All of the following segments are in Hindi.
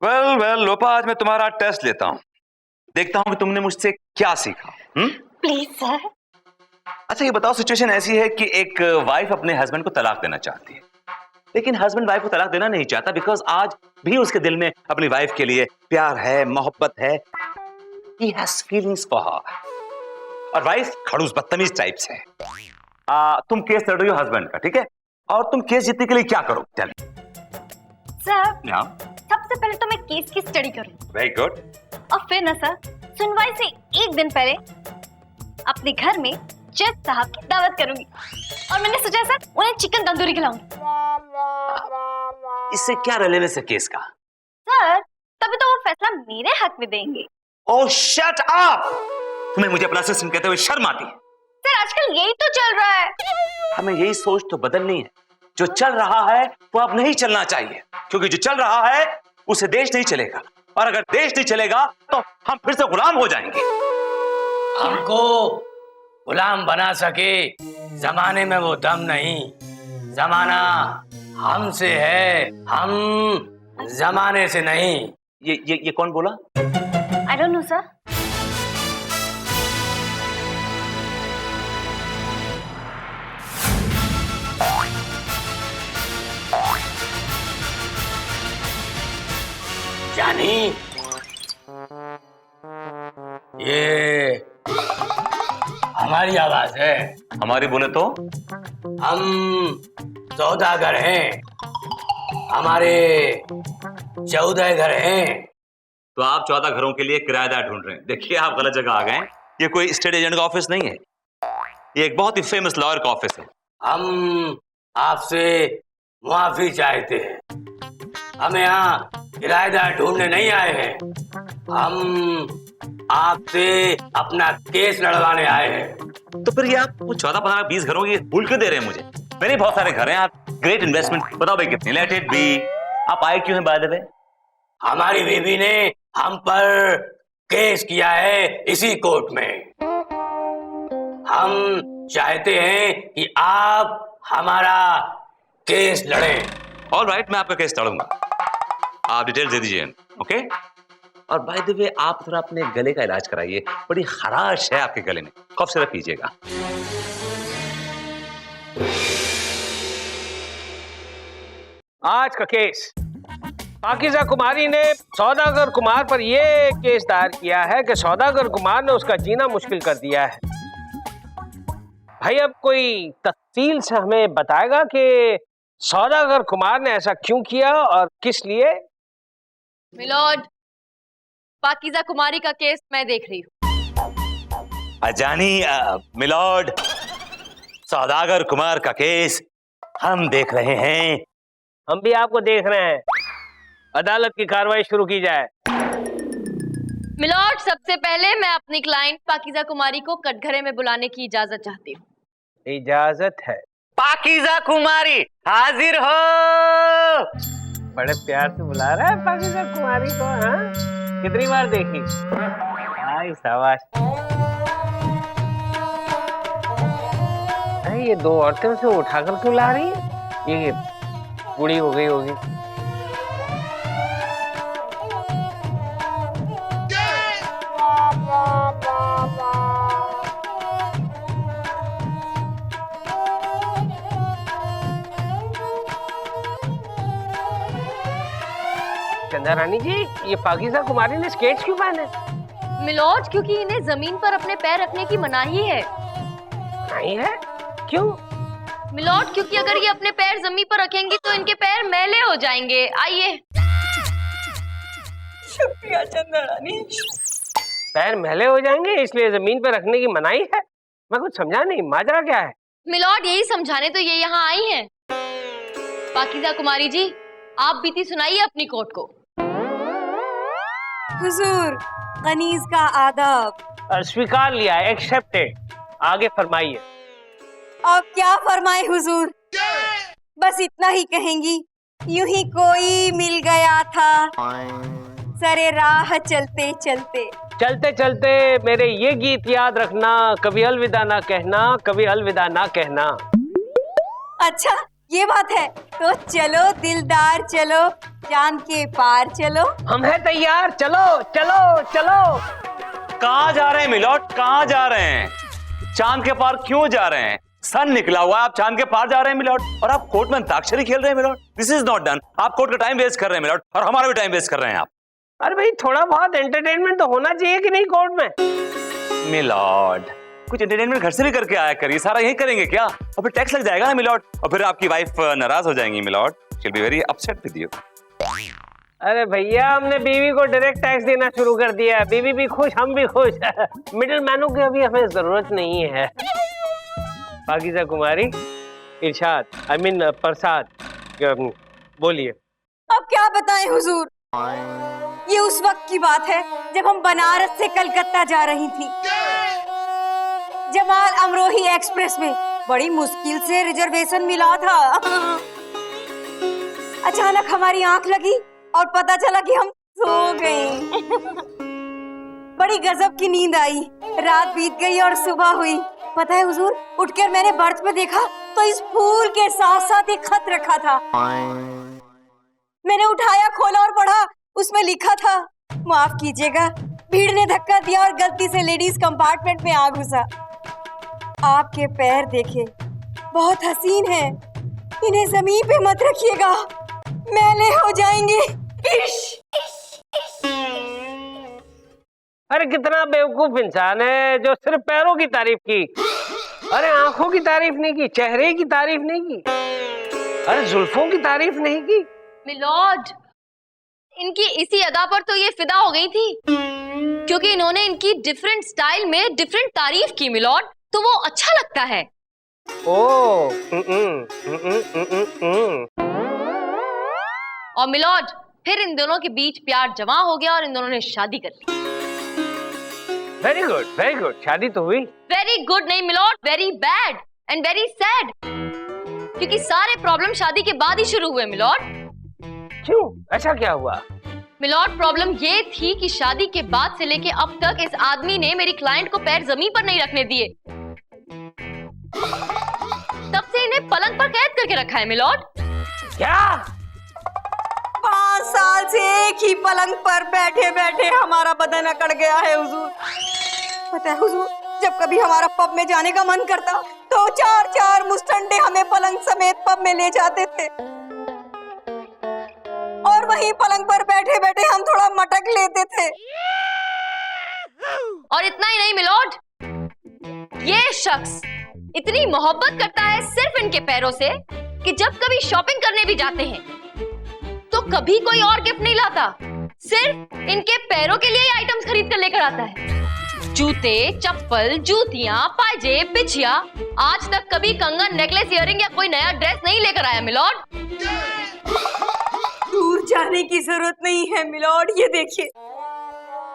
वेल लोपा, आज मैं तुम्हारा टेस्ट लेता हूँ, देखता हूँ कि तुमने मुझसे क्या सीखा। Please sir. अच्छा ये बताओ, सिचुएशन ऐसी है कि एक वाइफ अपने हस्बैंड को तलाक देना चाहती है, लेकिन हस्बैंड वाइफ को तलाक देना नहीं चाहता बिकॉज आज भी उसके दिल में अपनी वाइफ के लिए प्यार है, मोहब्बत है। He has feelings for her. और वाइफ खड़ूस बदतमीज टाइप से है। तुम केस लड़ रही हो हस्बैंड का, ठीक है, और तुम केस जीतने के लिए क्या करो? टेल सर, मी। सबसे पहले तो मैं केस की स्टडी करूँ। Very good. और फिर ना सर, सुनवाई से एक दिन पहले अपने घर में जज साहब की दावत करूंगी, और मैंने सोचा सर उन्हें चिकन तंदूरी खिलाऊंगी। इससे क्या रेलेवेंस है केस का? सर तभी तो वो फैसला मेरे हक में देंगे। ओह शट अप! तुम्हें मुझे अपना असिस्टेंट कहते हुए शर्म आती है? सर आजकल यही तो चल रहा है। हमें यही सोच तो बदलनी है। जो चल रहा है वो अब नहीं चलना चाहिए, क्योंकि जो चल रहा है उसे देश नहीं चलेगा, और अगर देश नहीं चलेगा तो हम फिर से गुलाम हो जाएंगे। हमको गुलाम बना सके जमाने में वो दम नहीं। जमाना हमसे है, हम जमाने से नहीं। ये कौन बोला? I don't know sir. जानी, ये हमारी आवाज है। हमारी बोले तो? हम सौदागर हैं, हमारे 14 घर हैं। तो आप 14 घरों के लिए किराएदार ढूंढ रहे हैं। देखिए आप गलत जगह आ गए हैं। ये कोई स्टेट एजेंट का ऑफिस नहीं है, ये एक बहुत ही फेमस लॉयर का ऑफिस है। हम आपसे मुआफी चाहते हैं। हम यहाँ किराएदार ढूंढने नहीं आए हैं, हम आपसे अपना केस लड़वाने आए हैं। तो फिर ये आप 14, 15, 20 घरों की भूल क्यों दे रहे हैं मुझे? मेरे बहुत सारे घर हैं, आप ग्रेट इन्वेस्टमेंट, बताओ भाई कितनी? Let it be. आप आए क्यों हैं बाय द वे? हमारी बीवी ने हम पर केस किया है इसी कोर्ट में। हम चाहते हैं कि आप हमारा केस लड़ें। ऑलराइट, मैं आपका केस लड़ूंगा। आप डिटेल्स दे दीजिए, ओके? और बाय द वे आप थोड़ा अपने गले का इलाज कराइए, बड़ी खराश है आपके गले में, कफ सिरप पीजिएगा। आज का केस, पाकीज़ा कुमारी ने सौदागर कुमार पर यह केस दायर किया है कि सौदागर कुमार ने उसका जीना मुश्किल कर दिया है। भाई अब कोई तफसील से हमें बताएगा कि सौदागर कुमार ने ऐसा क्यों किया और किस लिए? मिलॉर्ड, पाकीज़ा कुमारी का केस मैं देख रही हूँ। अजानी मिलॉर्ड, सौदागर कुमार का केस हम देख रहे हैं। हम भी आपको देख रहे हैं। अदालत की कार्रवाई शुरू की जाए। मिलॉर्ड, सबसे पहले मैं अपनी क्लाइंट पाकीज़ा कुमारी को कटघरे में बुलाने की इजाजत चाहती हूँ। इजाजत है। पाकीज़ा कुमारी हाजिर हो। बड़े प्यार से बुला रहा है पाकीज़ा कुमारी को। हाँ, कितनी बार देखी? आई शाबाश। अरे ये दो औरतें से उठाकर क्यों ला रही है? ये बूढ़ी हो गई होगी। चंदा रानी जी, ये पाकीज़ा कुमारी ने स्केट्स क्यों पहने? मिलॉर्ड, क्योंकि इन्हें जमीन पर अपने पैर रखने की मनाही है। नहीं है? क्यों? मिलॉर्ड, क्योंकि अगर ये अपने पैर जमीन पर रखेंगी तो इनके पैर मैले हो जाएंगे। आइए। शुक्रिया चंदा रानी। पैर मैले हो जाएंगे इसलिए जमीन पर रखने की मनाही है? मैं कुछ समझा नहीं, माजरा क्या है? मिलॉर्ड, यही समझाने तो ये यहाँ आई हैं। पाकीज़ा कुमारी जी, आप बीती सुनाइए अपनी कोर्ट को। हुजूर, कनीज का आदाब। स्वीकार लिया, एक्सेप्टेड। आगे फरमाइए। अब क्या फरमाए हुजूर, बस इतना ही कहेंगी। यूं ही कोई मिल गया था सरे राह चलते चलते। चलते चलते मेरे ये गीत याद रखना, कभी अलविदा ना कहना, कभी अलविदा ना कहना। अच्छा, ये बात है तो चलो दिलदार, चलो चांद के पार चलो। हम हैं तैयार, चलो चलो चलो। कहाँ जा रहे हैं मिलॉर्ड, कहाँ जा रहे हैं? चांद के पार क्यों जा रहे हैं? सन निकला हुआ, आप चांद के पार जा रहे हैं मिलॉर्ड, और आप कोर्ट में अंताक्षरी खेल रहे हैं milord. This is not done. आप कोर्ट का टाइम वेस्ट कर रहे हैं मिलॉर्ड, और हमारा भी टाइम वेस्ट कर रहे हैं आप। अरे भाई, थोड़ा बहुत एंटरटेनमेंट तो होना चाहिए कि नहीं कोर्ट में? मिलॉर्ड, कुछ एंटरटेनमेंट घर से भी करके आया करिए। सारा यही करेंगे क्या? और फिर टैक्स लग जाएगा ना मिलॉर्ड, और फिर आपकी वाइफ नाराज हो जाएंगी milord. She will be very upset with you. अरे भैया, हमने बीवी को डायरेक्ट टैक्स देना शुरू कर दिया है। बीवी भी खुश, हम भी खुश। मिडिल मैनों की अभी हमें जरूरत नहीं है। पाकीज़ा कुमारी, इरशाद, आई मीन प्रसाद, बोलिए। अब क्या बताएं हुजूर, ये उस वक्त की बात है जब हम बनारस से कलकत्ता जा रही थी। जमाल अमरोही एक्सप्रेस में बड़ी मुश्किल से रिजर्वेशन मिला था। अचानक हमारी आंख लगी और पता चला कि हम सो गए। बड़ी गजब की नींद आई, रात बीत गई और सुबह हुई। पता है हुजूर, उठकर मैंने बर्थ पे देखा तो इस फूल के साथ साथ एक खत रखा था। मैंने उठाया, खोला और पढ़ा। उसमें लिखा था, माफ कीजिएगा, भीड़ ने धक्का दिया और गलती से लेडीज कंपार्टमेंट में आ घुसा। आपके पैर देखे, बहुत हसीन है, इन्हें जमीन पे मत रखिएगा, मैले हो जाएंगे। अरे कितना बेवकूफ इंसान है जो सिर्फ पैरों की तारीफ की। अरे आंखों की तारीफ नहीं की, चेहरे की तारीफ नहीं की, अरे जुल्फों की तारीफ नहीं की। मिलॉर्ड, इनकी इसी अदा पर तो ये फिदा हो गई थी, क्योंकि इन्होंने इनकी डिफरेंट स्टाइल में डिफरेंट तारीफ की मिलॉर्ड, तो वो अच्छा लगता है। और मिलॉर्ड, फिर इन दोनों के बीच प्यार जमा हो गया और इन दोनों ने शादी कर ली। Very good, very good. शादी तो हुई। वेरी गुड नहीं milord, very bad and very sad, क्योंकि सारे प्रॉब्लम शादी के बाद ही शुरू हुए मिलॉर्ड। क्यों, ऐसा क्या हुआ? मिलॉर्ड, प्रॉब्लम ये थी कि शादी के बाद से लेके अब तक इस आदमी ने मेरी क्लाइंट को पैर जमीन पर नहीं रखने दिए। तब से इन्हें पलंग पर कैद करके रखा है मिलॉर्ड। क्या? 5 साल से एक ही पलंग पर बैठे बैठे हमारा बदन अकड़ गया है हुजूर। पता है हुजूर, जब कभी हमारा पब में जाने का मन करता तो 4-4 मुस्टंडे हमें पलंग समेत पब में ले जाते थे, और वहीं पलंग पर बैठे बैठे हम थोड़ा मटक लेते थे। और इतना ही नहीं मिलॉर्ड, ये शख्स इतनी मोहब्बत करता है सिर्फ इनके पैरों से कि जब कभी शॉपिंग करने भी जाते हैं तो कभी कोई और गिफ्ट नहीं लाता, सिर्फ इनके पैरों के लिए आइटम्स खरीद कर लेकर आता है। जूते, चप्पल, जूतियां, पायजेब, बिछिया, आज तक कभी कंगन, नेकलेस, इयररिंग या कोई नया ड्रेस नहीं लेकर आया मिलॉर्ड। दूर जाने की जरूरत नहीं है मिलॉर्ड, ये देखिए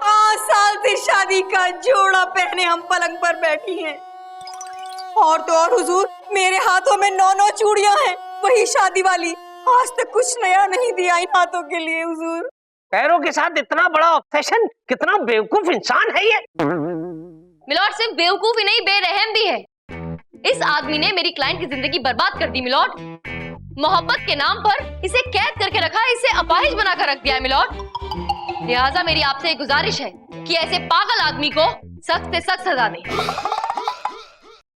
5 साल से शादी का जोड़ा पहने हम पलंग पर बैठी हैं। और तो और हुजूर, मेरे हाथों में 9 चूड़ियां हैं, वही शादी वाली। आज तक कुछ नया नहीं दिया इन हाथों के लिए हुजूर। पैरों के साथ इतना बड़ा ऑब्सेशन, कितना बेवकूफ इंसान है ये। मिलॉर्ड, सिर्फ बेवकूफ ही नहीं, बेरहम भी है। इस आदमी ने मेरी क्लाइंट की जिंदगी बर्बाद कर दी मिलॉर्ड। मोहब्बत के नाम पर इसे कैद करके रखा, इसे अपाहिज बनाकर रख दिया है मिलॉर्ड। लिहाजा मेरी आपसे एक गुजारिश है कि ऐसे पागल आदमी को सख्त से सख्त सजा दें।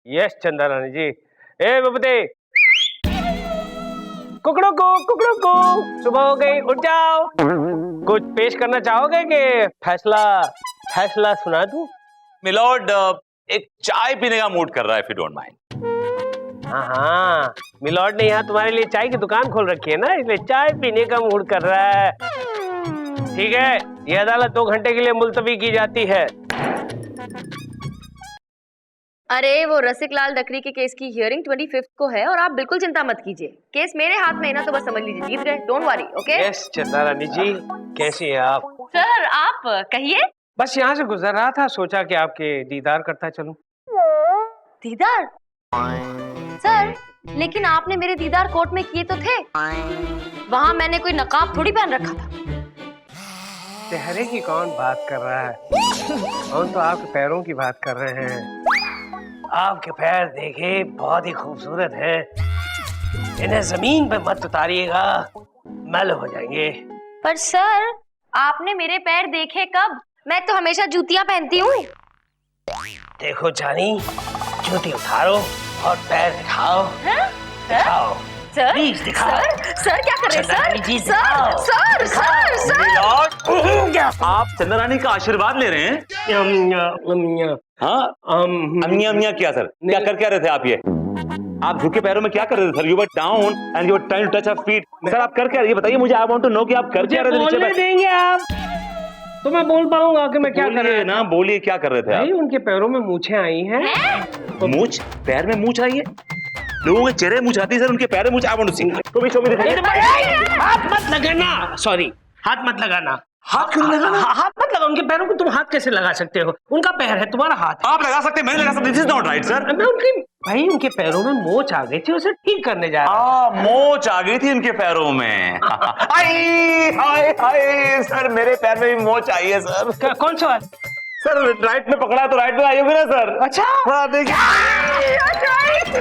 यस चंदा रानी जी। ए बबते, कुकड़ों को सुबह हो गई, उठ जाओ। कुछ पेश करना चाहोगे कि फैसला सुना दूं? मिलॉर्ड, एक चाय पीने का मूड कर रहा है, इफ यू डोंट माइंड। हाँ, मिलॉर्ड ने यहाँ तुम्हारे लिए चाय की दुकान खोल रखी है ना, इसलिए चाय पीने का मूड कर रहा है। ठीक है, ये अदालत 2 घंटे के लिए मुलतवी की जाती है। अरे वो रसिक लाल डकरी के केस की हियरिंग 25 को है और आप बिल्कुल चिंता मत कीजिए। केस मेरे हाथ में है ना, तो बस समझ लीजिए जीत गए। Don't worry, okay? यस चंदा रानी जी, कैसी हैं आप? सर आप कहिए। बस यहाँ से गुजर रहा था, सोचा कि आपके दीदार करता चलूं। दीदार? सर, लेकिन आपने मेरे दीदार कोर्ट में किए तो थे, वहाँ मैंने कोई नकाब थोड़ी पहन रखा था। चेहरे की कौन बात कर रहा है, हम तो आपके पैरों की बात कर रहे हैं। आपके पैर देखे, बहुत ही खूबसूरत है। इन्हें जमीन पे मत उतारिएगा, मैल हो जाएंगे। पर सर, आपने मेरे पैर देखे कब? मैं तो हमेशा जूतियां पहनती हूँ। देखो जानी, जूती उतारो और पैर दिखाओ। दिखाओ सर, प्लीज दिखाओ। सर क्या कर रहे हैं चंद्रानी जी, सर? दिखाओ। सर, सर, सर, मिलॉर्ड, आप चंद्रानी का आशीर्वाद ले रहे हैं? हाँ, अमिया अमिया क्या सर? क्या कर क्या रहे थे आप ये? आप झुके पैरों में क्या कर रहे थे sir? You were down and you were trying to touch our feet. Sir आप कर क्या रहे? ये बताइए मुझे, आई वांट टू नो कि आप कर क्या रहे थे नीचे बोलने देंगे आप तो मैं बोल पाऊंगा कि मैं क्या कर रहा ना? बोलिए क्या कर रहे थे भाई? आप? उनके पैरों में मूछें आई हैं। मूछ? पैर में मूछ आई है? लोगों के चेहरे मूछ आती है सर, उनके पैर में मूछ। I want to see. Show me दिखाइए। हाथ मत लगाना, सॉरी, हाथ मत लगाना। हाथ क्यों लगाना? हाथ मत लगाओ उनके पैरों को। तुम हाथ कैसे लगा सकते हो? उनका पैर है, तुम्हारा हाथ है। आप लगा सकते हैं, मैं नहीं लगा सकता। This is not right sir. मैं उनकी, भाई उनके पैरों में मोच आ गई थी, उसे ठीक करने जा रहा हूं। मोच आ गई थी उनके पैरों में। आई हाय हाय सर, मेरे पैर में भी मोच आई है सर। कौन सा वाला? सर राइट में पकड़ा है तो राइट में आई होगी ना सर? अच्छा, हाँ देखिए।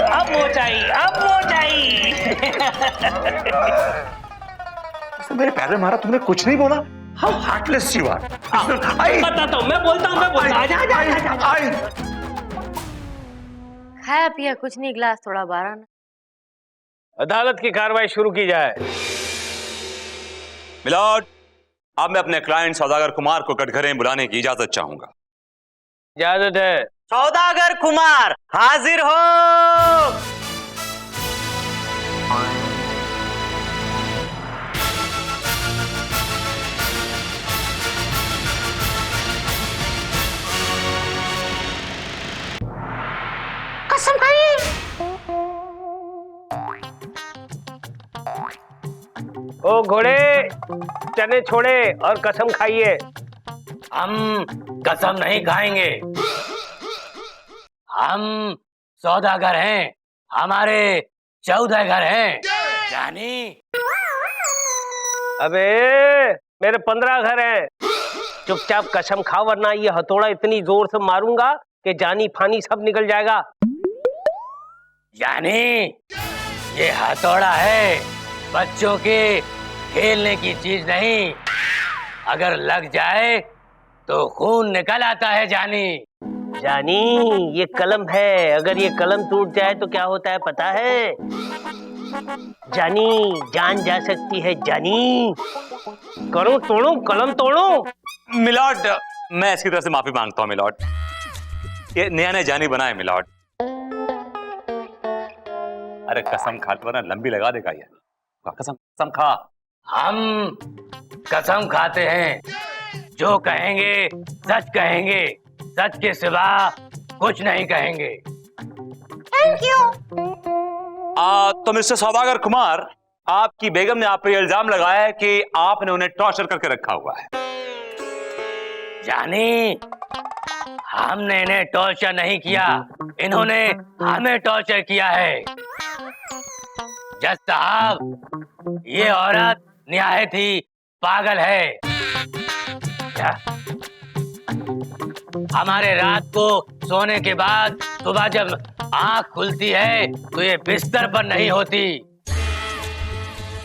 अब मोच आई, अब मोच आई। सर मेरे पैर में मारा, तुमने कुछ नहीं बोला? How heartless you are. बताता हूँ, मैं बोलता हूँ, आजा आजा आजा आजा। खाया पिया कुछ नहीं, गिलास थोड़ा बारह ना। अदालत की कार्रवाई शुरू की जाए। मिलॉर्ड, अब मैं अपने क्लाइंट सौदागर कुमार को कटघरे में बुलाने की इजाजत चाहूंगा। इजाजत है। सौदागर कुमार हाजिर हो। कसम खाइए। ओ घोड़े, चने छोड़े और कसम खाइए। हम कसम नहीं खाएंगे। हम सौदागर हैं, हमारे 14 घर हैं। जानी? अबे मेरे 15 घर हैं। चुपचाप कसम खा, वरना ये हथौड़ा इतनी जोर से मारूंगा कि जानी फानी सब निकल जाएगा। जानी, ये हथौड़ा है, बच्चों के खेलने की चीज नहीं। अगर लग जाए तो खून निकल आता है जानी। जानी, ये कलम है, अगर ये कलम टूट जाए तो क्या होता है पता है? जानी, जान जा सकती है जानी। करूं तोड़ूं, कलम तोड़ूं? मिलॉर्ड, मैं इसकी तरफ से माफी मांगता हूँ मिलॉर्ड। ये नया नया जानी बना है मिलॉर्ड। अरे कसम खा, वरना लंबी लगा देगा ये। कसम कसम खा। हम कसम खाते हैं, जो कहेंगे सच कहेंगे, सच के सिवा कुछ नहीं कहेंगे। Thank you. तो मिस्टर सौदागर कुमार, आपकी बेगम ने आप पर इल्जाम लगाया है कि आपने उन्हें टॉर्चर करके रखा हुआ है। जानी, हमने इन्हें टॉर्चर नहीं किया, इन्होंने हमें टॉर्चर किया है। जज साहब, ये औरत निहायत ही पागल है। क्या? हमारे रात को सोने के बाद सुबह जब आंख खुलती है तो ये बिस्तर पर नहीं होती,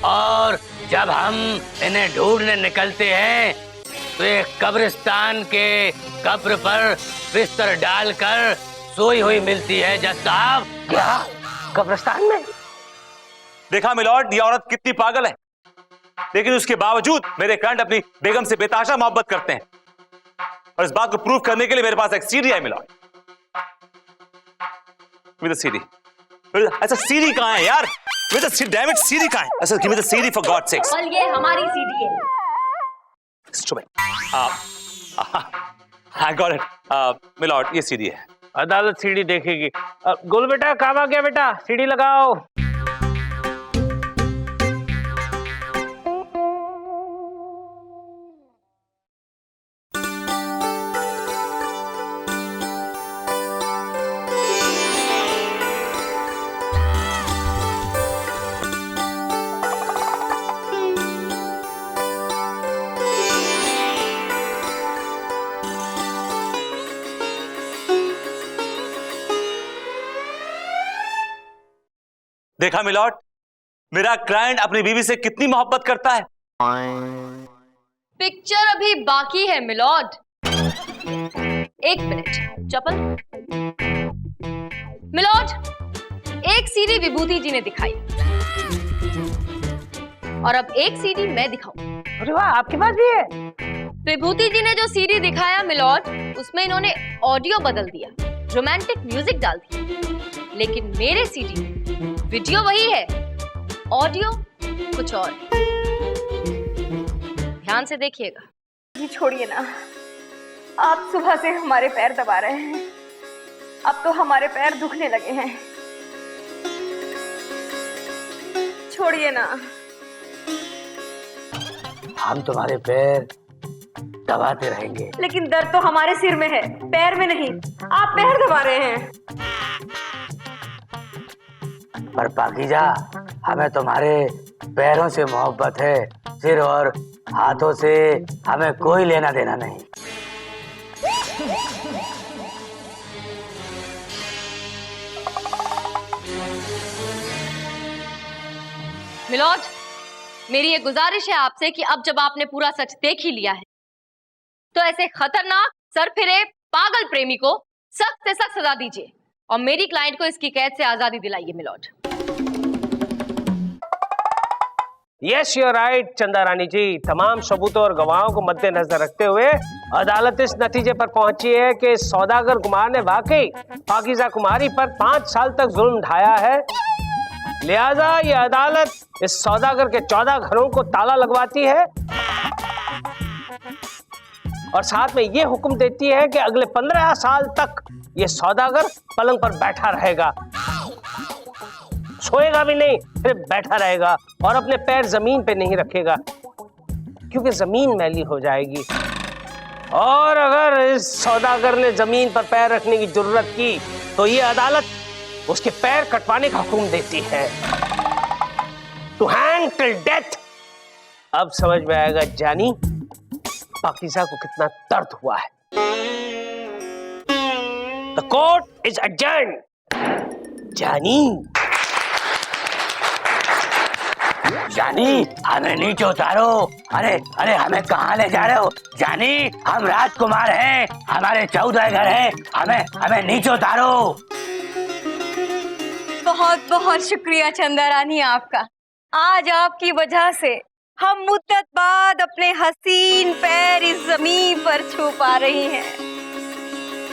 और जब हम इन्हें ढूंढने निकलते हैं तो ये कब्रिस्तान के कब्र पर बिस्तर डालकर सोई हुई मिलती है। जज साहब, क्या कब्रिस्तान में? देखा मिलॉर्ड, ये औरत कितनी पागल है, लेकिन उसके बावजूद मेरे क्लाइंट अपनी बेगम से बेतहाशा मोहब्बत करते हैं, और इस बात को प्रूव करने के लिए मेरे पास एक सीडी है मिलॉर्ड। With CD. ऐसा सीडी कहां है यार? विद डैम इट, सीडी कहां है? ऐसा give me the CD for God sex. और ये हमारी सीडी है। आई गॉट इट मिलॉर्ड, ये सीडी है। अदालत सीडी देखेगी। गोल बेटा, काम आ गया बेटा, सीडी लगाओ। देखा मिलॉर्ड, मेरा क्लाइंट अपनी बीवी से कितनी मोहब्बत करता है। पिक्चर अभी बाकी है मिलॉर्ड। एक मिनट चपल। मिलॉर्ड, एक सीडी विभूति जी ने दिखाई और अब एक सीडी मैं दिखाऊं। अरे वाह, आपके पास भी है? विभूति जी ने जो सीडी दिखाया मिलॉर्ड, उसमें इन्होंने ऑडियो बदल दिया, रोमांटिक म्यूजिक डाल दिया। लेकिन मेरे सीडी में वीडियो वही है, ऑडियो कुछ और। ध्यान से देखिएगा। जी छोड़िए ना, आप सुबह से हमारे पैर दबा रहे हैं, अब तो हमारे पैर दुखने लगे हैं। छोड़िए ना। हम तुम्हारे पैर दबाते रहेंगे। लेकिन दर्द तो हमारे सिर में है, पैर में नहीं। आप पैर दबा रहे हैं। पर पाकीजा, हमें तुम्हारे पैरों से मोहब्बत है, सिर और हाथों से हमें कोई लेना देना नहीं। मिलॉर्ड, मेरी ये गुजारिश है आपसे कि अब जब आपने पूरा सच देख ही लिया है तो ऐसे खतरनाक सरफिरे पागल प्रेमी को सख्त से सख्त सजा दीजिए और मेरी क्लाइंट को इसकी कैद से आजादी दिलाइए milord. Yes you are right Chanda Rani जी। तमाम सबूतों और गवाहों को मद्देनजर रखते हुए अदालत इस नतीजे पर पहुंची है कि सौदागर कुमार ने वाकई पाकीज़ा कुमारी पर 5 साल तक जुल्म ढाया है। लिहाजा ये अदालत इस सौदागर के 14 घरों को ताला लगवाती है और साथ में ये हुक्म देती है कि अगले 15 साल तक ये सौदागर पलंग पर बैठा रहेगा, सोएगा भी नहीं, सिर्फ बैठा रहेगा और अपने पैर जमीन पे नहीं रखेगा क्योंकि जमीन मैली हो जाएगी। और अगर इस सौदागर ने जमीन पर पैर रखने की जरूरत की तो ये अदालत उसके पैर कटवाने का हुक्म देती है, टू हैंग टिल डेथ। अब समझ में आएगा जानी पाकीज़ा को कितना दर्द हुआ है। The court is adjourned. जानी जानी, हमें नीचे उतारो। अरे अरे, हमें कहाँ ले जा रहे हो जानी? हम राजकुमार हैं, हमारे 14 घर हैं, हमें नीचे उतारो। बहुत बहुत शुक्रिया चंदा रानी आपका। आज आपकी वजह से हम मुद्दत बाद अपने हसीन पैर इस जमीन पर छू पा रही हैं।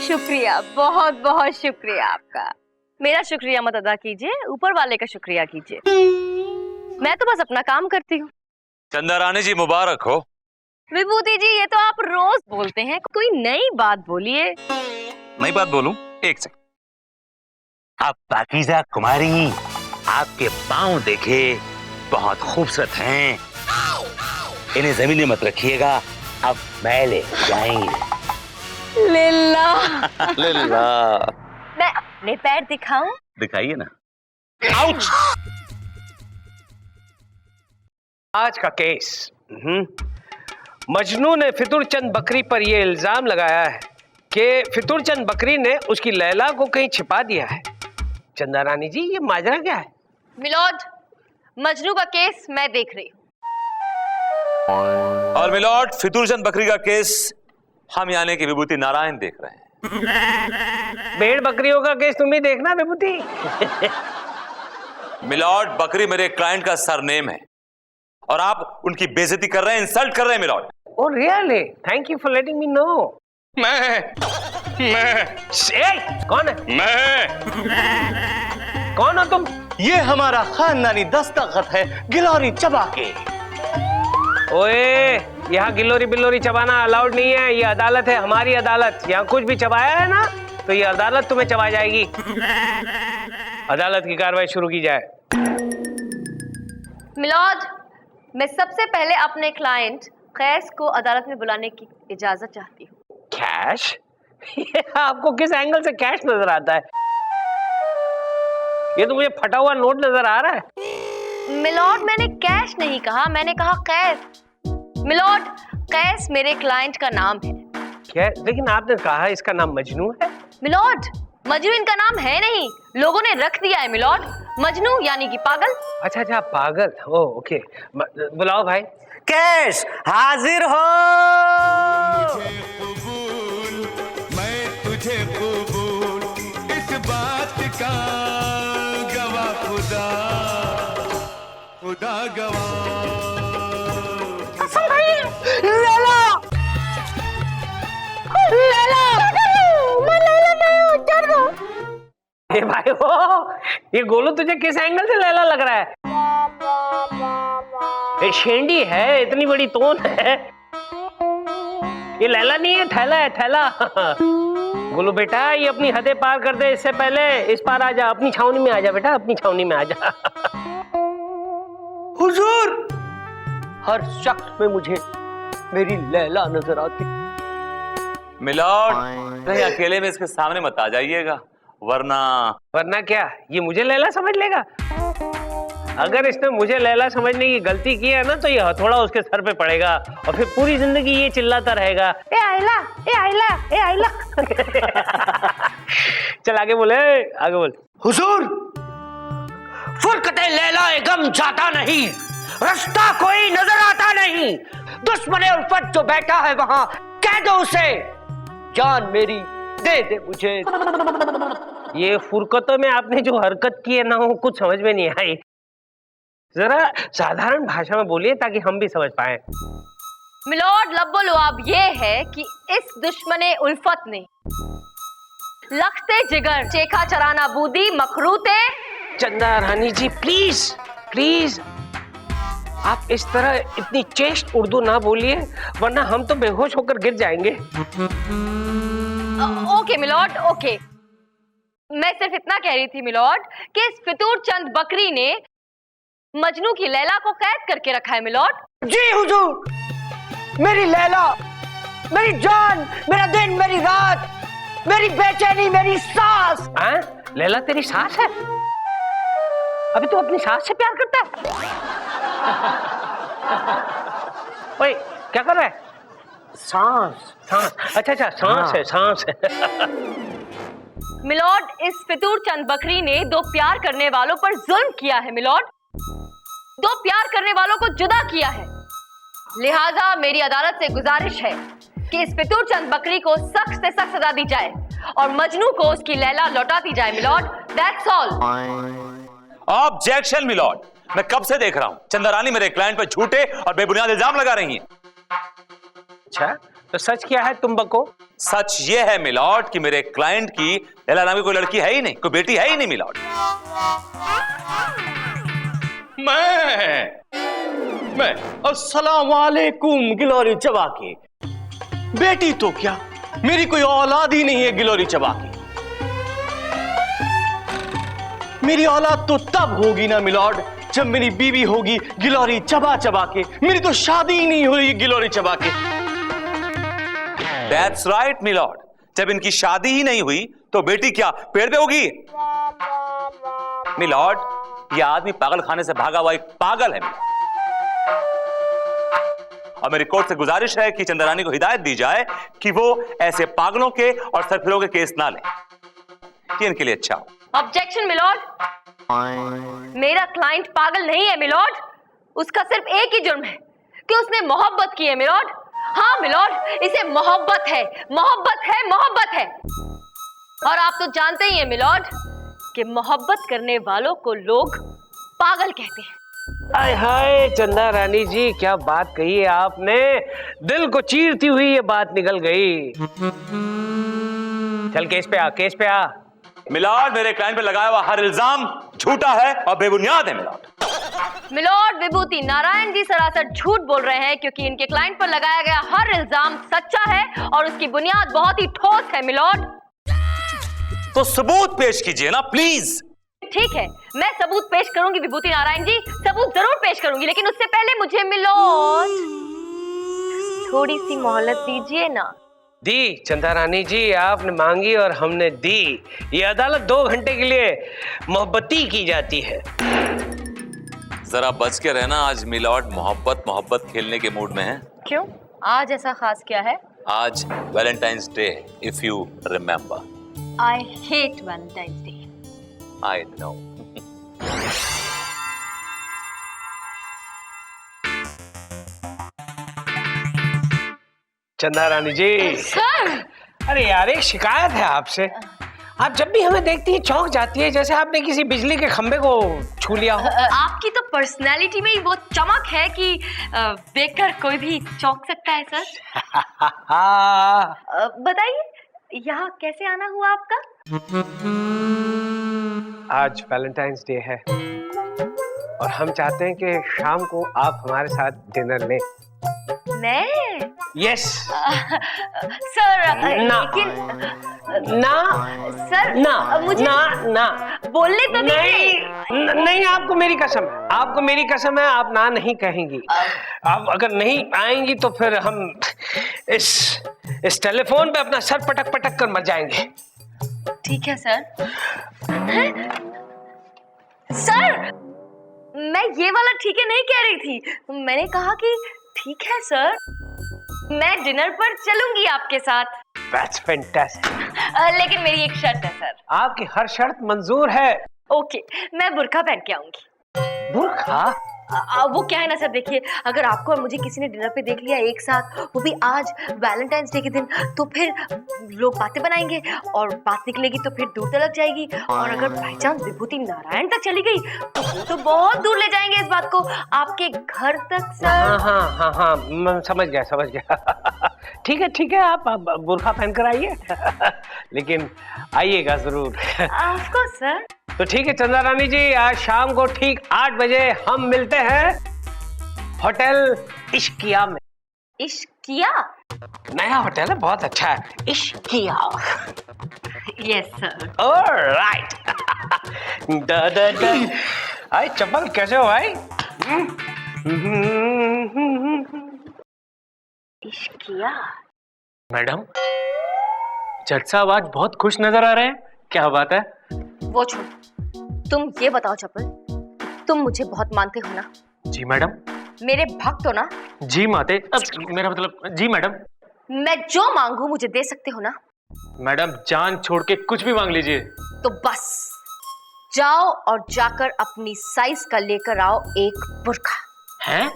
शुक्रिया, बहुत बहुत शुक्रिया आपका। मेरा शुक्रिया मत अदा कीजिए, ऊपर वाले का शुक्रिया कीजिए। मैं तो बस अपना काम करती हूँ। चंदा रानी जी मुबारक हो। विभूति जी, ये तो आप रोज बोलते हैं, कोई नई बात बोलिए। नई बात बोलूं? एक सेकंड। आप पाकीज़ा कुमारी, आपके पांव देखे, बहुत खूबसूरत हैं। इन्हें जमीन में मत रखिएगा, अब मैले जाएंगे। लिल्ला लिल्ला। मैं अपने पैर दिखाऊं? दिखाइए ना। आउच। आज का केस, मजनू ने फितुरचंद बकरी पर यह इल्जाम लगाया है कि फितुरचंद बकरी ने उसकी लैला को कहीं छिपा दिया है। चंदा रानी जी, ये माजरा क्या है? मिलॉर्ड, मजनू का केस मैं देख रही हूँ। और मिलॉर्ड, फितुरचंद बकरी का केस हम यानी कि विभूति नारायण देख रहे हैं। भेड़ बकरियों का केस तुम ही देखना विभूति। मिलॉर्ड, बकरी मेरे क्लाइंट का सरनेम है और आप उनकी बेइज्जती कर रहे हैं, इंसल्ट कर रहे हैं milord. Oh really? Thank you for letting me know. मैं कौन है? कौन हो तुम? ये हमारा खानदानी दस्तखत है गिलोरी चबा के। ओए, यहाँ गिलोरी बिलोरी चबाना अलाउड नहीं है। ये अदालत है, हमारी अदालत। यहाँ कुछ भी चबाया है ना तो ये अदालत तुम्हें चबा जाएगी। अदालत की कार्रवाई शुरू की जाए। मिलॉर्ड, मैं सबसे पहले अपने क्लाइंट कैस को अदालत में बुलाने की इजाजत चाहती हूँ। कैश? आपको किस एंगल से कैश नजर आता है? ये तो मुझे फटा हुआ नोट नजर आ रहा है। मिलॉर्ड, मैंने कैश नहीं कहा, मैंने कहा कैस। मिलॉर्ड, कैस मेरे क्लाइंट का नाम है। क्या? लेकिन आपने कहा इसका नाम मजनू है। मिलॉर्ड, मजनू इनका नाम है नहीं, लोगों ने रख दिया है मिलॉर्ड। मजनू यानी कि पागल। अच्छा अच्छा, पागल। ओ ओके, बुलाओ भाई। केस हाजिर हो। मैं तुझे कबूल इस बात का गवाह खुदा खुदा गवाह। ए भाई वो, ये गोलू तुझे किस एंगल से लैला लग रहा है? ये शेंडी है, इतनी बड़ी तोन है। ये लैला नहीं है, थैला है, थैला। गोलू बेटा, ये अपनी हदें पार कर दे, इससे पहले इस पार आ जा, अपनी छावनी में आ जा बेटा, अपनी छावनी में आ जा। हुजूर, हर शख्स में मुझे मेरी लैला नजर आती। मिलॉर्ड, कहीं अकेले में इसके सामने मत आ जाइएगा, वरना क्या ये मुझे लैला समझ लेगा? अगर इसने मुझे लैला समझने की गलती की है ना, तो ये हथौड़ा उसके सर पे पड़ेगा और फिर पूरी जिंदगी ये चिल्लाता रहेगा, ए आइला, ए आइला, ए आइला। चल आगे बोले, आगे बोल। हुजूर, फुरकते लैला गम जाता नहीं, रास्ता कोई नजर आता नहीं। दुश्मने उल्फत जो बैठा है वहां, कह दो उसे जान मेरी दे दे मुझे। ये फुरकतों में आपने जो हरकत की है ना, वो कुछ समझ में नहीं आई। जरा साधारण भाषा में बोलिए ताकि हम भी समझ पाए। मिलॉर्ड लब्बो लुआब ये है कि इस दुश्मने उल्फत ने लखते जिगर चेखा चराना बूदी मखरूते। चंदा रानी जी प्लीज प्लीज, आप इस तरह इतनी चेष्ट उर्दू ना बोलिए, वरना हम तो बेहोश होकर गिर जाएंगे। Okay milord, okay. मैं सिर्फ इतना कह रही थी मिलॉर्ड कि इस फितूर चंद बकरी ने मजनू की लैला को कैद करके रखा है मिलॉर्ड। जी हुजूर, मेरी लैला, मेरी जान, मेरा दिन, मेरी रात, मेरी बेचैनी, मेरी सांस। हाँ? लैला तेरी सास है? अभी तू अपनी सास से प्यार करता है? ओए, क्या कर रहा है? सांस, सांस। अच्छा अच्छा, सांस है, सांस है। मिलॉर्ड, इस फितूर चंद बकरी ने दो प्यार करने वालों पर जुल्म किया है मिलॉर्ड, दो प्यार करने वालों को जुदा किया है। लिहाजा मेरी अदालत से गुजारिश है कि इस फितूर चंद बकरी को सख्त से सख्त सजा दी जाए और मजनू को उसकी लैला लौटा दी जाए milord. That's all. Objection milord, मैं कब से देख रहा हूं चंदा रानी मेरे क्लाइंट पर झूठे और बेबुनियाद इल्जाम लगा रही हैं। अच्छा, तो सच क्या है तुम बको? सच ये है मिलॉर्ड कि मेरे क्लाइंट की लैला नामी कोई लड़की है ही नहीं, कोई बेटी है ही नहीं मिलॉर्ड। मैं अस्सलाम वालेकुम गिलोरी चबा के। बेटी तो क्या, मेरी कोई औलाद ही नहीं है गिलोरी चबा के। मेरी औलाद तो तब होगी ना मिलॉर्ड, जब मेरी बीवी होगी गिलोरी चबा चबा के। मेरी तो शादी ही नहीं हुई गिलोरी चबा के। That's right, मिलॉर्ड, जब इनकी शादी ही नहीं हुई तो बेटी क्या पेड़ पे होगी? मिलॉर्ड, यह आदमी पागल खाने से भागा हुआ एक पागल है मिलॉर्ड। और मेरी कोर्ट से गुजारिश है कि चंदा रानी को हिदायत दी जाए कि वो ऐसे पागलों के और सरफिरों के केस ना लें, ये इनके लिए अच्छा हो। ऑब्जेक्शन मिलॉर्ड, मेरा क्लाइंट पागल नहीं है मिलॉर्ड, उसका सिर्फ एक ही जुर्म है कि उसने मोहब्बत की है मिलॉर्ड। हाँ मिलॉर्ड, इसे मोहब्बत है, मोहब्बत है, मोहब्बत है। और आप तो जानते ही हैं मिलॉर्ड कि मोहब्बत करने वालों को लोग पागल कहते हैं। हाय हाय चंदा रानी जी, क्या बात कही है आपने, दिल को चीरती हुई ये बात निकल गई। चल केस पे आ, केस पे आ। मिलॉर्ड, मेरे क्लाइंट पे लगाया हुआ हर इल्जाम झूठा है और बेबुनियाद है मिलॉर्ड। मिलॉर्ड, विभूति नारायण जी सरासर झूठ बोल रहे हैं क्योंकि इनके क्लाइंट पर लगाया गया हर इल्जाम सच्चा है और उसकी बुनियाद बहुत ही ठोस है मिलॉर्ड। तो सबूत पेश कीजिए ना प्लीज। ठीक है, मैं सबूत पेश करूंगी विभूति नारायण जी, सबूत जरूर पेश करूंगी, लेकिन उससे पहले मुझे मिलॉर्ड थोड़ी सी मोहलत दीजिए ना। दी चंदा रानी जी, आपने मांगी और हमने दी। ये अदालत 2 घंटे के लिए मोहब्बती की जाती है। जरा बच के रहना, आज मिलॉर्ड मोहब्बत मोहब्बत खेलने के मूड में है। क्यों, आज ऐसा खास क्या है? आज Valentine's day, if you remember. I hate Valentine's Day. I know. चंदा रानी जी। सर अरे यार, एक शिकायत है आपसे। आप जब भी हमें देखती है चौंक जाती है, जैसे आपने किसी बिजली के खंभे को छू लिया हो। आपकी तो पर्सनालिटी में ही वो चमक है कि देखकर कोई भी चौंक सकता है सर। बताइए यहाँ कैसे आना हुआ आपका? आज वैलेंटाइंस डे है और हम चाहते हैं कि शाम को आप हमारे साथ डिनर लें। मैं? यस। सर ना। लेकिन ना सर ना मुझे ना ना बोलने तो नहीं नहीं, आपको मेरी कसम है, आपको मेरी कसम है, आप ना नहीं कहेंगी। आप अगर नहीं आएंगी तो फिर हम इस टेलीफोन पे अपना सर पटक पटक कर मर जाएंगे। ठीक है सर। सर मैं ये वाला ठीक है नहीं कह रही थी, मैंने कहा कि ठीक है सर, मैं डिनर पर चलूंगी आपके साथ। That's fantastic। लेकिन मेरी एक शर्त है सर। आपकी हर शर्त मंजूर है। ओके, मैं बुर्का पहन के आऊंगी। बुर्का? वो क्या है ना सर, देखिए अगर आपको और मुझे किसी ने डिनर पे देख लिया एक साथ, वो भी आज वैलेंटाइंस डे के दिन, तो फिर लोग बातें बनाएंगे और बात निकलेगी तो फिर दूर तक जाएगी। और अगर बाई चांस विभूति नारायण तक चली गई तो वो तो बहुत दूर ले जाएंगे इस बात को, आपके घर तक सर। हाँ हाँ हाँ हाँ, मैं समझ गया। ठीक है, आप बुर्का पहन कर आइए। लेकिन आइएगा जरूर। Of course sir. तो ठीक है चंदा रानी जी, आज शाम को ठीक 8 बजे हम मिलते हैं होटल इश्किया में। इश्किया? नया होटल है, बहुत अच्छा है, इश्किया। Yes sir. ऑलराइट। आई चप्पल, कैसे हो भाई? इश्किया? मैडम, जज साहब आज बहुत खुश नजर आ रहे हैं, क्या बात है? वो छोड़, तुम ये बताओ चप्पल, तुम मुझे बहुत मानते हो ना? जी मैडम। मेरे भक्त हो ना? जी माते, अब मेरा मतलब जी मैडम। मैं जो मांगू मुझे दे सकते हो ना? मैडम जान छोड़ के कुछ भी मांग लीजिए। तो बस जाओ और जाकर अपनी साइज का लेकर आओ एक बुर्का। हैं?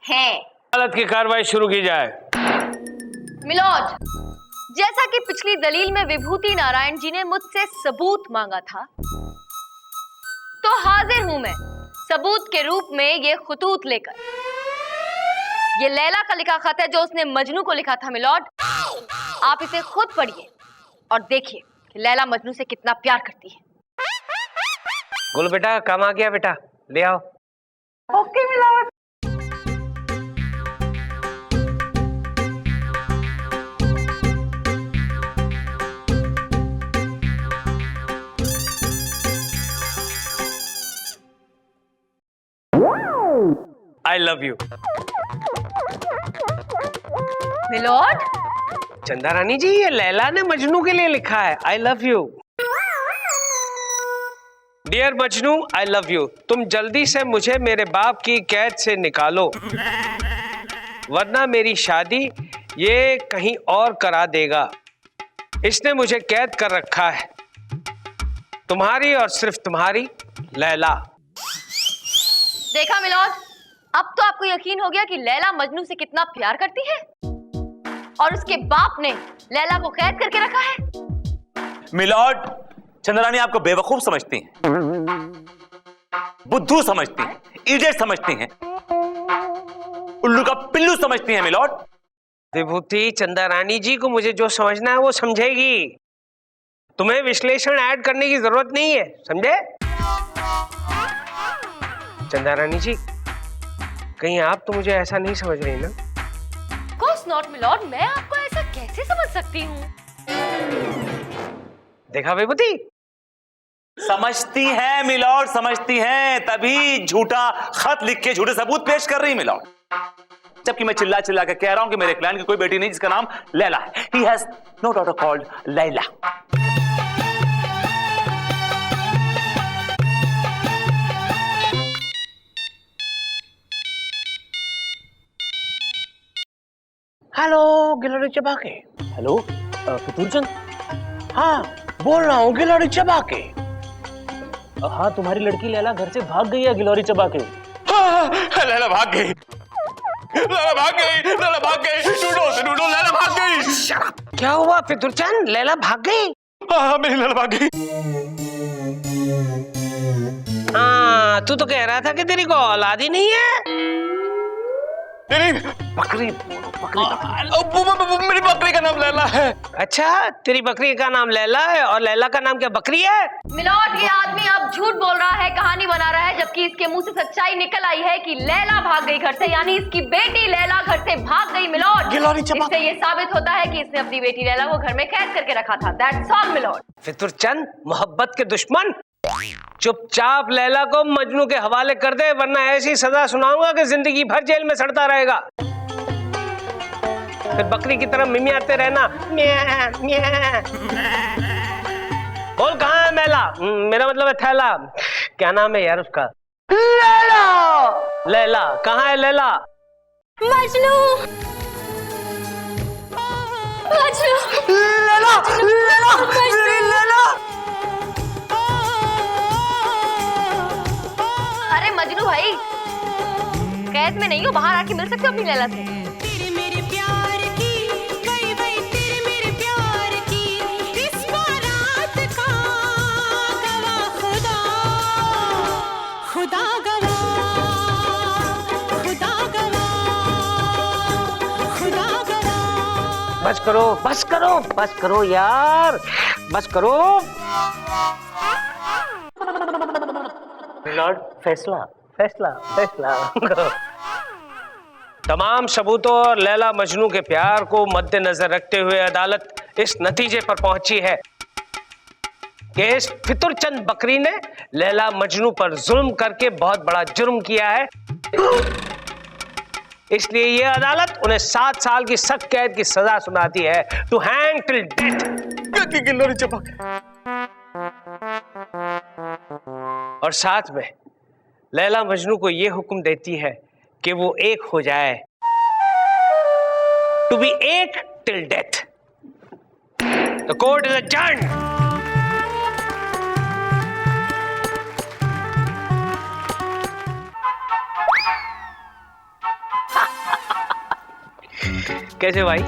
हैं। अदालत की कार्रवाई शुरू की जाए। मिलोड, जैसा कि पिछली दलील में विभूति नारायण जी ने मुझसे सबूत मांगा था, तो हाजिर हूं मैं सबूत के रूप में ये खतूत लेकर। ये लैला का लिखा खत है जो उसने मजनू को लिखा था मिलोड। आप इसे खुद पढ़िए और देखिए कि लैला मजनू से कितना प्यार करती है। गुल बेटा, काम आ गया बेटा, ले आओ। Okay milord. I love you. Milord? चंदा रानी जी, ये लैला ने मजनू के लिए लिखा है, I love you. Dear Majnu, I love you. तुम जल्दी से मुझे मेरे बाप की कैद से निकालो, वरना मेरी शादी ये कहीं और करा देगा। इसने मुझे कैद कर रखा है, तुम्हारी और सिर्फ तुम्हारी लैला। देखा मिलोड, अब तो आपको यकीन हो गया कि लैला मजनू से कितना प्यार करती है और उसके बाप ने लैला को कैद करके रखा है। मिलॉर्ड, चंद्रानी आपको बेवकूफ समझती हैं, बुद्धू समझती हैं, इडियट समझती हैं, उल्लू का पिल्लू समझती हैं मिलॉर्ड। विभूति, चंदा रानी जी को मुझे जो समझना है वो समझेगी, तुम्हें विश्लेषण ऐड करने की जरूरत नहीं है, समझे? चंदा रानी जी, कहीं आप तो मुझे ऐसा नहीं समझ रही ना? कोर्स नॉट मिलॉर्ड, मैं आपको ऐसा कैसे समझ सकती हूँ? देखा विभूति, समझती हैं मिलॉर्ड, समझती हैं, तभी झूठा खत लिख के झूठे सबूत पेश कर रही मिलॉर्ड। जबकि मैं चिल्ला चिल्ला के कह रहा हूं कि मेरे क्लाइंट की कोई बेटी नहीं जिसका नाम लैला है। He has no daughter called Laila. Hello गिलहरी चबाके। हेलो फितूर चंद। हाँ, बोल रहा हूँ गिलहरी चबाके। हाँ, तुम्हारी लड़की लैला घर से भाग गई है गिलौरी चबा के। हाँ, लैला भाग गई, लैला भाग गई, लैला भाग गई, ढूंढो उसे ढूंढो, लैला भाग गई। क्या हुआ फितुरचंद, लैला भाग गई? हाँ, मेरी लैला भाग गई। हाँ, तू तो कह रहा था कि तेरी को औलाद ही नहीं है। नहीं, बकरी मेरी बकरी का नाम लैला है। अच्छा, तेरी बकरी का नाम लैला है और लैला का नाम क्या बकरी है? मिलॉर्ड, ये आदमी अब झूठ बोल रहा है, कहानी बना रहा है, जबकि इसके मुंह से सच्चाई निकल आई है कि लैला भाग गई घर से, यानी इसकी बेटी लैला घर से भाग गई मिलॉर्ड। इससे ये साबित होता है कि इसने अपनी बेटी लैला को घर में कैद करके रखा था। That's all milord. फितुरचंद, मोहब्बत के दुश्मन, चुपचाप लैला को मजनू के हवाले कर दे, वरना ऐसी सजा सुनाऊंगा कि जिंदगी भर जेल में सड़ता रहेगा। फिर बकरी की तरह मिमियाते रहना, म्या म्या। बोल कहाँ है मैला? मेरा मतलब है थैला। क्या नाम है यार उसका? लैला। लैला कहाँ है? लैला मजनू, मजनू, लैला लैला मेरी लैला। अरे मजनू भाई, कैद में नहीं हो, बाहर आके मिल सकते हो अपनी लैला से। तेरे मेरे प्यार की, वही वही तेरे मेरे प्यार की, इस बारात का गवाह खुदा, खुदा गवाह, खुदा गवाह, खुदा गवाह। बस करो, बस करो, बस करो यार, बस करो। लॉर्ड, फैसला फैसला फैसला। तमाम सबूतों और लैला मजनू के प्यार को मद्देनजर रखते हुए अदालत इस नतीजे पर पहुंची है कि इस फितुरचंद बकरी ने लैला मजनू पर जुल्म करके बहुत बड़ा जुर्म किया है। इसलिए ये अदालत उन्हें 7 साल की सख्त कैद की सजा सुनाती है, टू हैंग टिल डेथ। गिलौरी चबा के। और साथ में लैला मजनू को यह हुक्म देती है कि वो एक हो जाए, टू बी एक till death. The court is adjourned. कैसे भाई?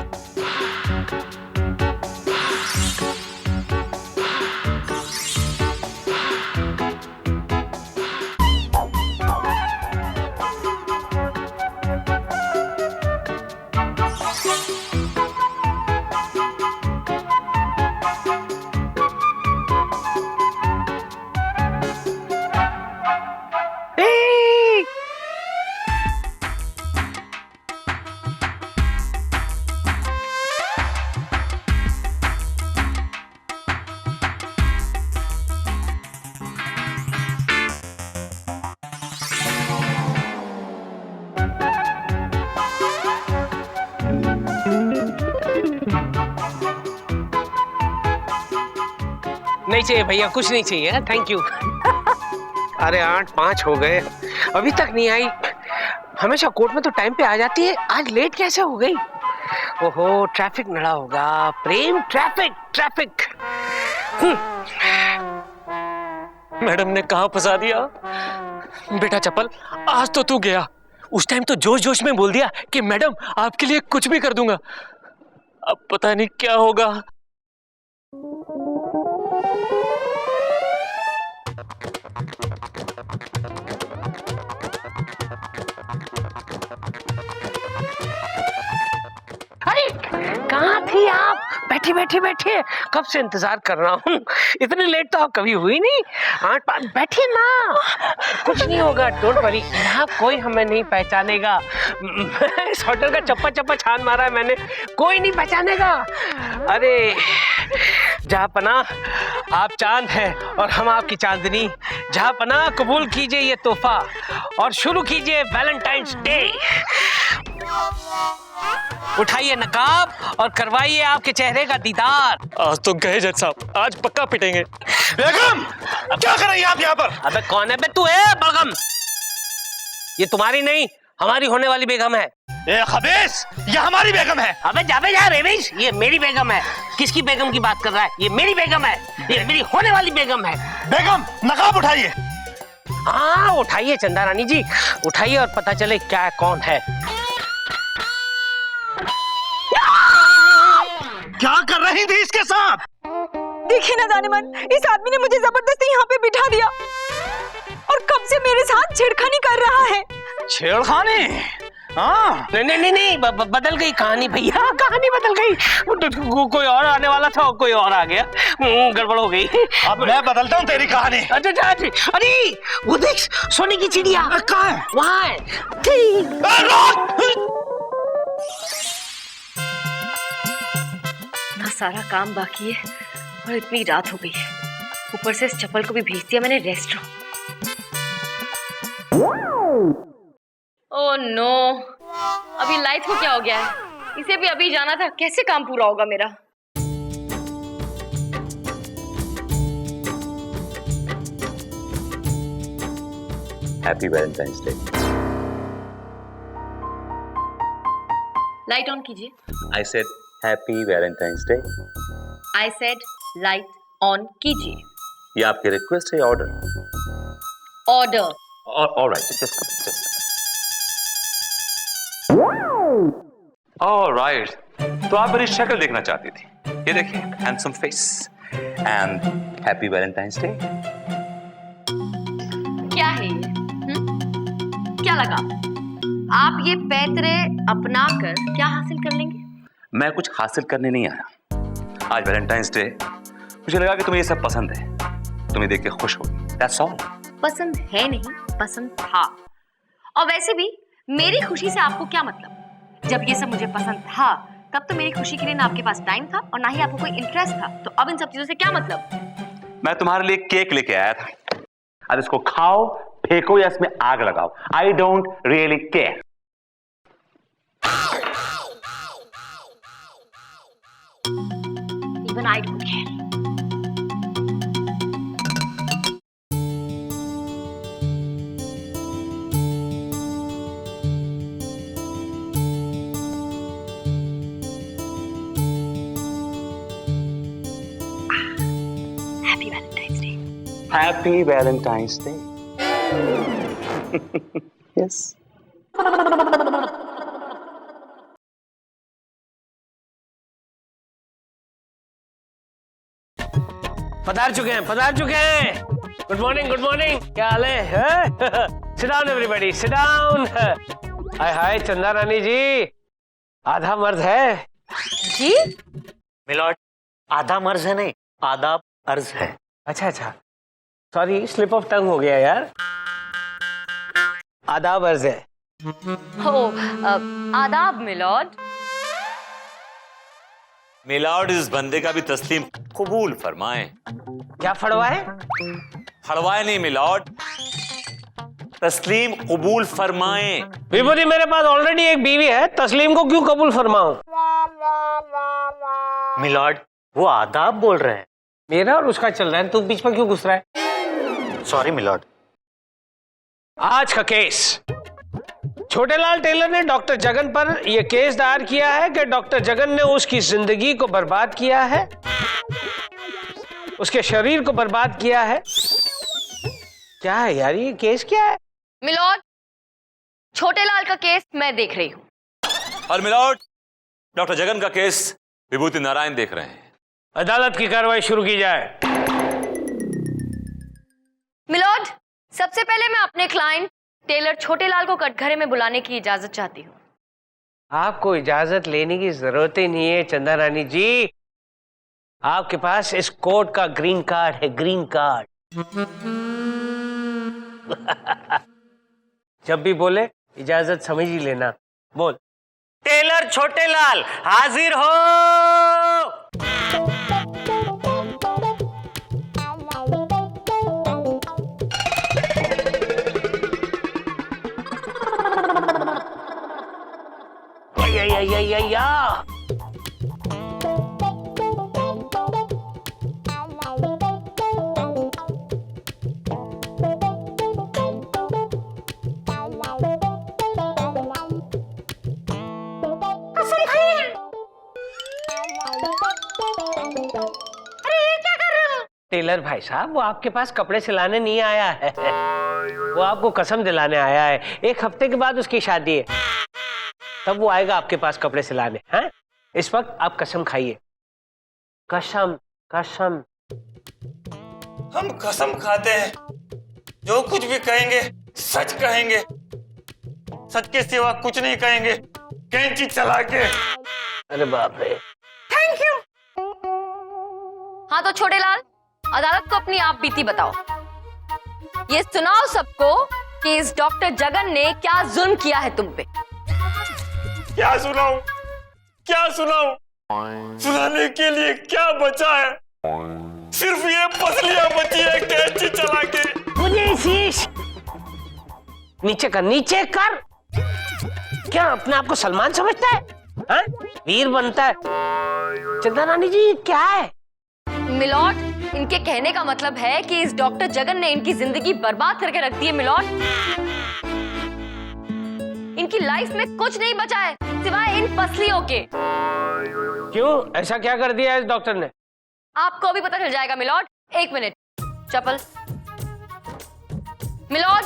नहीं चाहिए भैया, कुछ नहीं चाहिए, थैंक यू। अरे 8-5 हो गए, अभी तक नहीं आई। हमेशा कोर्ट में तो टाइम पे आ जाती है, आज लेट कैसे हो गई? ओहो, ट्रैफिक नड़ा होगा। प्रेम, ट्रैफिक ट्रैफिक। मैडम ने कहाँ फंसा दिया? बेटा चप्पल, आज तो तू गया। उस टाइम तो जोश जोश में बोल दिया कि मैडम आपके लिए कुछ भी कर दूंगा। अब पता नहीं क्या होगा। अरे कहाँ थी आप? बैठे बैठे बैठे, कब से इंतजार कर रहा हूँ। इतनी लेट तो आप कभी हुई नहीं। 8-5 बैठिए ना, कुछ नहीं होगा, डोंट वरी। यहाँ कोई हमें नहीं पहचानेगा। इस होटल का चप्पा चप्पा छान मारा है मैंने, कोई नहीं पहचानेगा। अरे जहाँ पना आप चांद हैं और हम आपकी चांदनी। जहाँ पना कबूल कीजिए ये तोहफा और शुरू कीजिए वैलेंटाइंस डे। उठाइए नकाब और करवाइए आपके चेहरे का दीदार। आज तो गए जज साहब, आज पक्का पिटेंगे। बेगम, क्या कर रही हैं आप यहाँ पर? अबे कौन है बे तू? है बलगम, ये तुम्हारी नहीं हमारी होने वाली बेगम है। ए खबीस, ये हमारी बेगम है। अबे जाबे जा रेविश, ये मेरी बेगम है। किसकी बेगम की बात कर रहा है? ये मेरी बेगम है। ये मेरी होने वाली बेगम है। बेगम नकाब उठाइए। हाँ उठाइए चंदा रानी जी, उठाइए और पता चले क्या कौन है। क्या कर रही थी इसके साथ? देखिए ना जाने मन, इस आदमी ने मुझे जबरदस्ती यहाँ पे बिठा दिया और कब से मेरे साथ छेड़खानी कर रहा है। छेड़खानी? हाँ। नहीं, बदल गई कहानी भैया, कहानी बदल गई। कोई और आने वाला था और कोई और आ गया, गड़बड़ हो गई। अब मैं बदलता हूँ तेरी कहानी। अच्छा, अरे वो देख, सोने की चिड़िया कहाँ है? वहाँ है। इतना सारा काम बाकी है और इतनी रात हो गई है, ऊपर से इस चप्पल को भी भेज दिया मैंने रेस्टोरेंट। ओह नो, अभी लाइट को क्या हो गया है? इसे भी अभी जाना था, कैसे काम पूरा होगा मेरा? Happy Valentine's Day. Light on कीजिए। I said happy Valentine's Day. I said light on कीजिए। ये आपकी रिक्वेस्ट है, order? Order. All right, just all right. तो आप मेरी शक्ल देखना चाहती थी, ये देखिए, handsome face and happy Valentine's Day. क्या है ये? क्या लगा? आप ये पैतरे अपना कर क्या हासिल कर लेंगे? मैं कुछ हासिल करने नहीं आया। आज वैलेंटाइंस डे, मुझे लगा कि तुम्हें ये सब पसंद है, तुम्हें देख के खुश होगी, दैट्स ऑल। पसंद है नहीं, पसंद था। और वैसे भी मेरी खुशी से आपको क्या मतलब? जब ये सब मुझे पसंद था तब तो मेरी खुशी के लिए ना आपके पास टाइम था और ना ही आपको कोई इंटरेस्ट था, तो अब इन सब चीजों से क्या मतलब? मैं तुम्हारे लिए केक लेके आया था, अब इसको खाओ, फेंको या इसमें आग लगाओ, I don't really care. Even I don't care. Happy Valentine's Day. Happy Valentine's Day. Yes. पधार चुके हैं। गुड मॉर्निंग, क्या हाल है? Sit down everybody, sit down. Hi Chanda Rani जी, आधा मर्द है जी? मिलॉर्ड, आधा मर्ज है नहीं, आधा अर्ज है। अच्छा, सॉरी, स्लिप ऑफ टंग हो गया यार। आदाब अर्ज है। हो, आदाब मिलॉर्ड। मिलॉर्ड, इस बंदे का भी तस्लीम कबूल फरमाएं। क्या फड़वाए? फड़वाए नहीं मिलॉर्ड, तस्लीम कबूल फरमाएं। विभूति, मेरे पास ऑलरेडी एक बीवी है, तस्लीम को क्यों कबूल फरमाऊं? मिलॉर्ड, वो आदाब बोल रहे हैं। मेरा और उसका चल रहा है, तू बीच में क्यों घुस रहा है? Sorry milord. आज का केस, छोटेलाल टेलर ने डॉक्टर जगन पर यह केस दायर किया है कि डॉक्टर जगन ने उसकी जिंदगी को बर्बाद किया है, उसके शरीर को बर्बाद किया है। क्या है यार, ये केस क्या है? मिलॉर्ड, छोटेलाल का केस मैं देख रही हूँ। और मिलॉर्ड, डॉक्टर जगन का केस विभूति नारायण देख रहे हैं। अदालत की कार्रवाई शुरू की जाए। मिलॉर्ड, सबसे पहले मैं अपने क्लाइंट टेलर छोटेलाल को कटघरे में बुलाने की इजाजत चाहती हूँ। आपको इजाजत लेने की जरूरत ही नहीं है चंदा रानी जी, आपके पास इस कोर्ट का ग्रीन कार्ड है, ग्रीन कार्ड। जब भी बोले इजाजत समझ ही लेना। बोल। टेलर छोटेलाल हाजिर हो। या टेलर भाई साहब वो आपके पास कपड़े सिलाने नहीं आया है, वो आपको कसम दिलाने आया है। 1 हफ्ते के बाद उसकी शादी है, तब वो आएगा आपके पास कपड़े सिलाने। हैं? इस वक्त आप कसम खाइए, कसम कसम। हम कसम खाते हैं, जो कुछ भी कहेंगे सच कहेंगे, सच के सिवा कुछ नहीं कहेंगे, कैंची चला के। अरे बाप रे। हाँ तो छोटे लाल, अदालत को अपनी आप बीती बताओ। ये सुनाओ सबको कि इस डॉक्टर जगन ने क्या जुल्म किया है तुम पे। क्या सुनाऊं, क्या सुनाऊं? सुनाने के लिए क्या बचा है? सिर्फ ये पसलियां बची है कैंची चला के। मुझे शीश नीचे कर, नीचे कर। क्या अपने आप को सलमान समझता है? हाँ? वीर बनता है। चंदा रानी जी क्या है? मिलॉर्ड, इनके कहने का मतलब है कि इस डॉक्टर जगन ने इनकी जिंदगी बर्बाद करके रख दी है मिलॉर्ड। इनकी लाइफ में कुछ नहीं बचा है सिवाय इन पसलियों के। क्यों? ऐसा क्या कर दिया है इस डॉक्टर ने? आपको भी पता चल जाएगा मिलॉर्ड। 1 मिनट। चप्पल। मिलॉर्ड,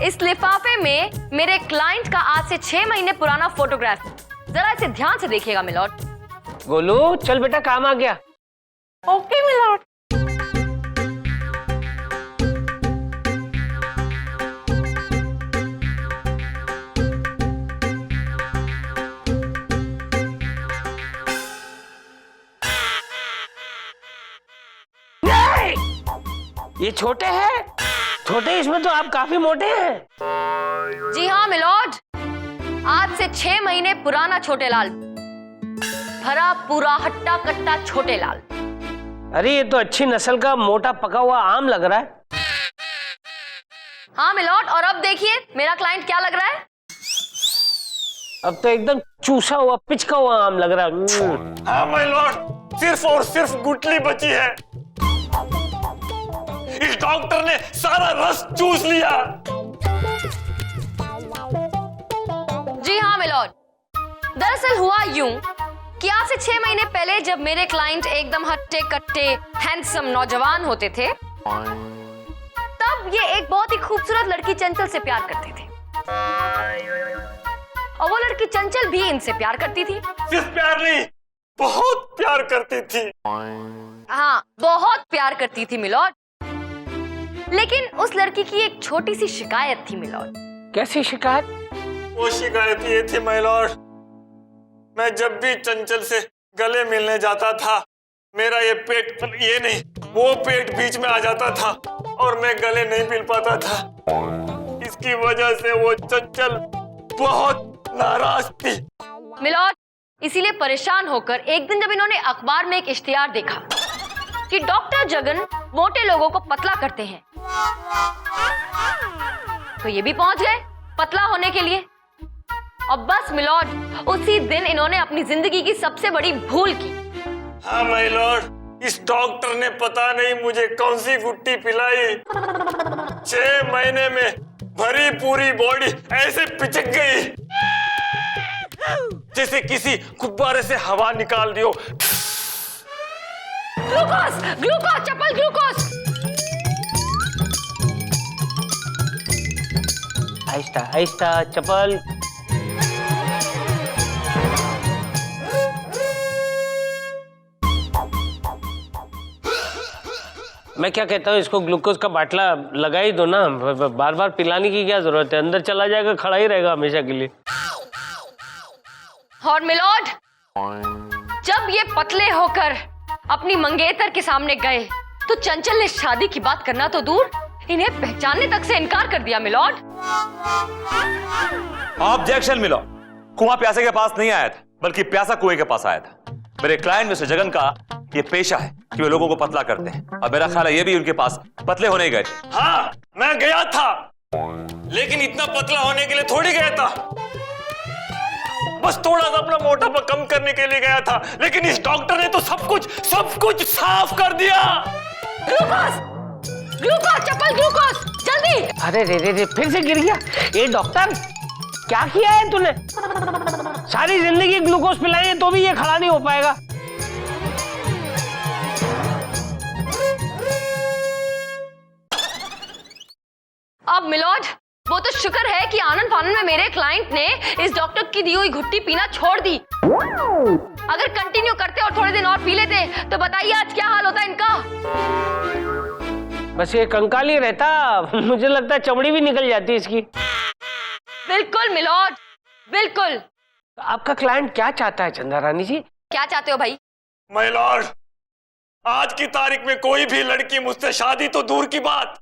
इस लिफाफे में मेरे क्लाइंट का आज से 6 महीने पुराना फोटोग्राफ, जरा इसे ध्यान से देखिएगा मिलॉर्ड। गोलू चल बेटा, काम आ गया। Okay milord. ये छोटे हैं, छोटे, इसमें तो आप काफी मोटे हैं। जी हाँ मिलॉर्ड, आज से 6 महीने पुराना छोटे लाल, भरा पूरा हट्टा कट्टा छोटे लाल। अरे ये तो अच्छी नस्ल का मोटा पका हुआ आम लग रहा है। हाँ मिलॉर्ड, और अब देखिए मेरा क्लाइंट क्या लग रहा है। अब तो एकदम चूसा हुआ पिचका हुआ आम लग रहा है। हाँ माय लॉर्ड, सिर्फ और सिर्फ गुठली बची है। इस डॉक्टर ने सारा रस चूस लिया। जी हाँ मिलॉर्ड, दरअसल हुआ यूं कि आज से 6 महीने पहले जब मेरे क्लाइंट एकदम हट्टे कट्टे हैंडसम नौजवान होते थे, तब ये एक बहुत ही खूबसूरत लड़की चंचल से प्यार करते थे, और वो लड़की चंचल भी इनसे प्यार करती थी। सिर्फ प्यार नहीं, बहुत प्यार करती थी। हाँ, बहुत प्यार करती थी मिलॉर्ड। लेकिन उस लड़की की एक छोटी सी शिकायत थी मिलॉर्ड। कैसी शिकायत? वो शिकायत ये थी माय लॉर्ड, मैं जब भी चंचल से गले मिलने जाता था, मेरा ये पेट, ये नहीं वो पेट बीच में आ जाता था और मैं गले नहीं मिल पाता था। इसकी वजह से वो चंचल बहुत नाराज थी। मिलॉर्ड, इसीलिए परेशान होकर एक दिन जब इन्होंने अखबार में एक इश्तिहार देखा कि डॉक्टर जगन मोटे लोगों को पतला करते हैं, तो ये भी पहुंच गए पतला होने के लिए। और बस मिलॉर्ड, उसी दिन इन्होंने अपनी जिंदगी की सबसे बड़ी भूल की। हाँ माय लॉर्ड, इस डॉक्टर ने पता नहीं मुझे कौन सी गुट्टी पिलाई। 6 महीने में भरी पूरी बॉडी ऐसे पिचक गई जैसे किसी गुब्बारे से हवा निकाल दियो। ग्लूकोज, ग्लूकोज, चप्पल, ग्लूकोज। आहिस्ता आहिस्ता चप्पल। मैं क्या कहता हूँ, इसको ग्लूकोज का बाटला लगा ही दो ना, बार बार पिलाने की क्या जरूरत है, अंदर चला जाएगा, खड़ा ही रहेगा हमेशा के लिए। और मिलॉर्ड, जब ये पतले होकर अपनी मंगेतर के सामने गए तो चंचल ने शादी की बात करना तो दूर, इन्हें पहचानने तक से इनकार कर दिया मिलॉर्ड। ऑब्जेक्शन मिलॉर्ड, कुआं प्यासे के पास नहीं आया था, बल्कि प्यासा कुएं के पास आया था। मेरे क्लाइंट मिस्टर जगन का ये पेशा है कि वे लोगों को पतला करते हैं, और मेरा ख्याल है ये भी उनके पास पतले होने गए थे। हाँ, मैं गया था, लेकिन इतना पतला होने के लिए थोड़ी गया था, बस थोड़ा सा अपना मोटापा कम करने के लिए गया था। लेकिन इस डॉक्टर ने तो सब कुछ साफ कर दिया। ग्लूकोज, ग्लूकोज, चप्पल, ग्लूकोज, जल्दी। अरे रे, फिर से गिर गया। ये डॉक्टर क्या किया है तूने? सारी जिंदगी ग्लूकोज पिलाई है तो भी ये खड़ा नहीं हो पाएगा। अब मिलॉर्ड, वो तो शुक्र है कि आनंद फानन में मेरे क्लाइंट ने इस डॉक्टर की दी हुई घुट्टी पीना छोड़ दी। अगर कंटिन्यू करते और थोड़े दिन और पी लेते तो बताइए आज क्या हाल होता इनका। बस ये कंकाली रहता, मुझे लगता है चमड़ी भी निकल जाती इसकी। बिल्कुल मिलॉर्ड, बिल्कुल। आपका क्लाइंट क्या चाहता है चंदा रानी जी? क्या चाहते हो भाई? माय लॉर्ड, आज की तारीख में कोई भी लड़की मुझसे शादी तो दूर की बात,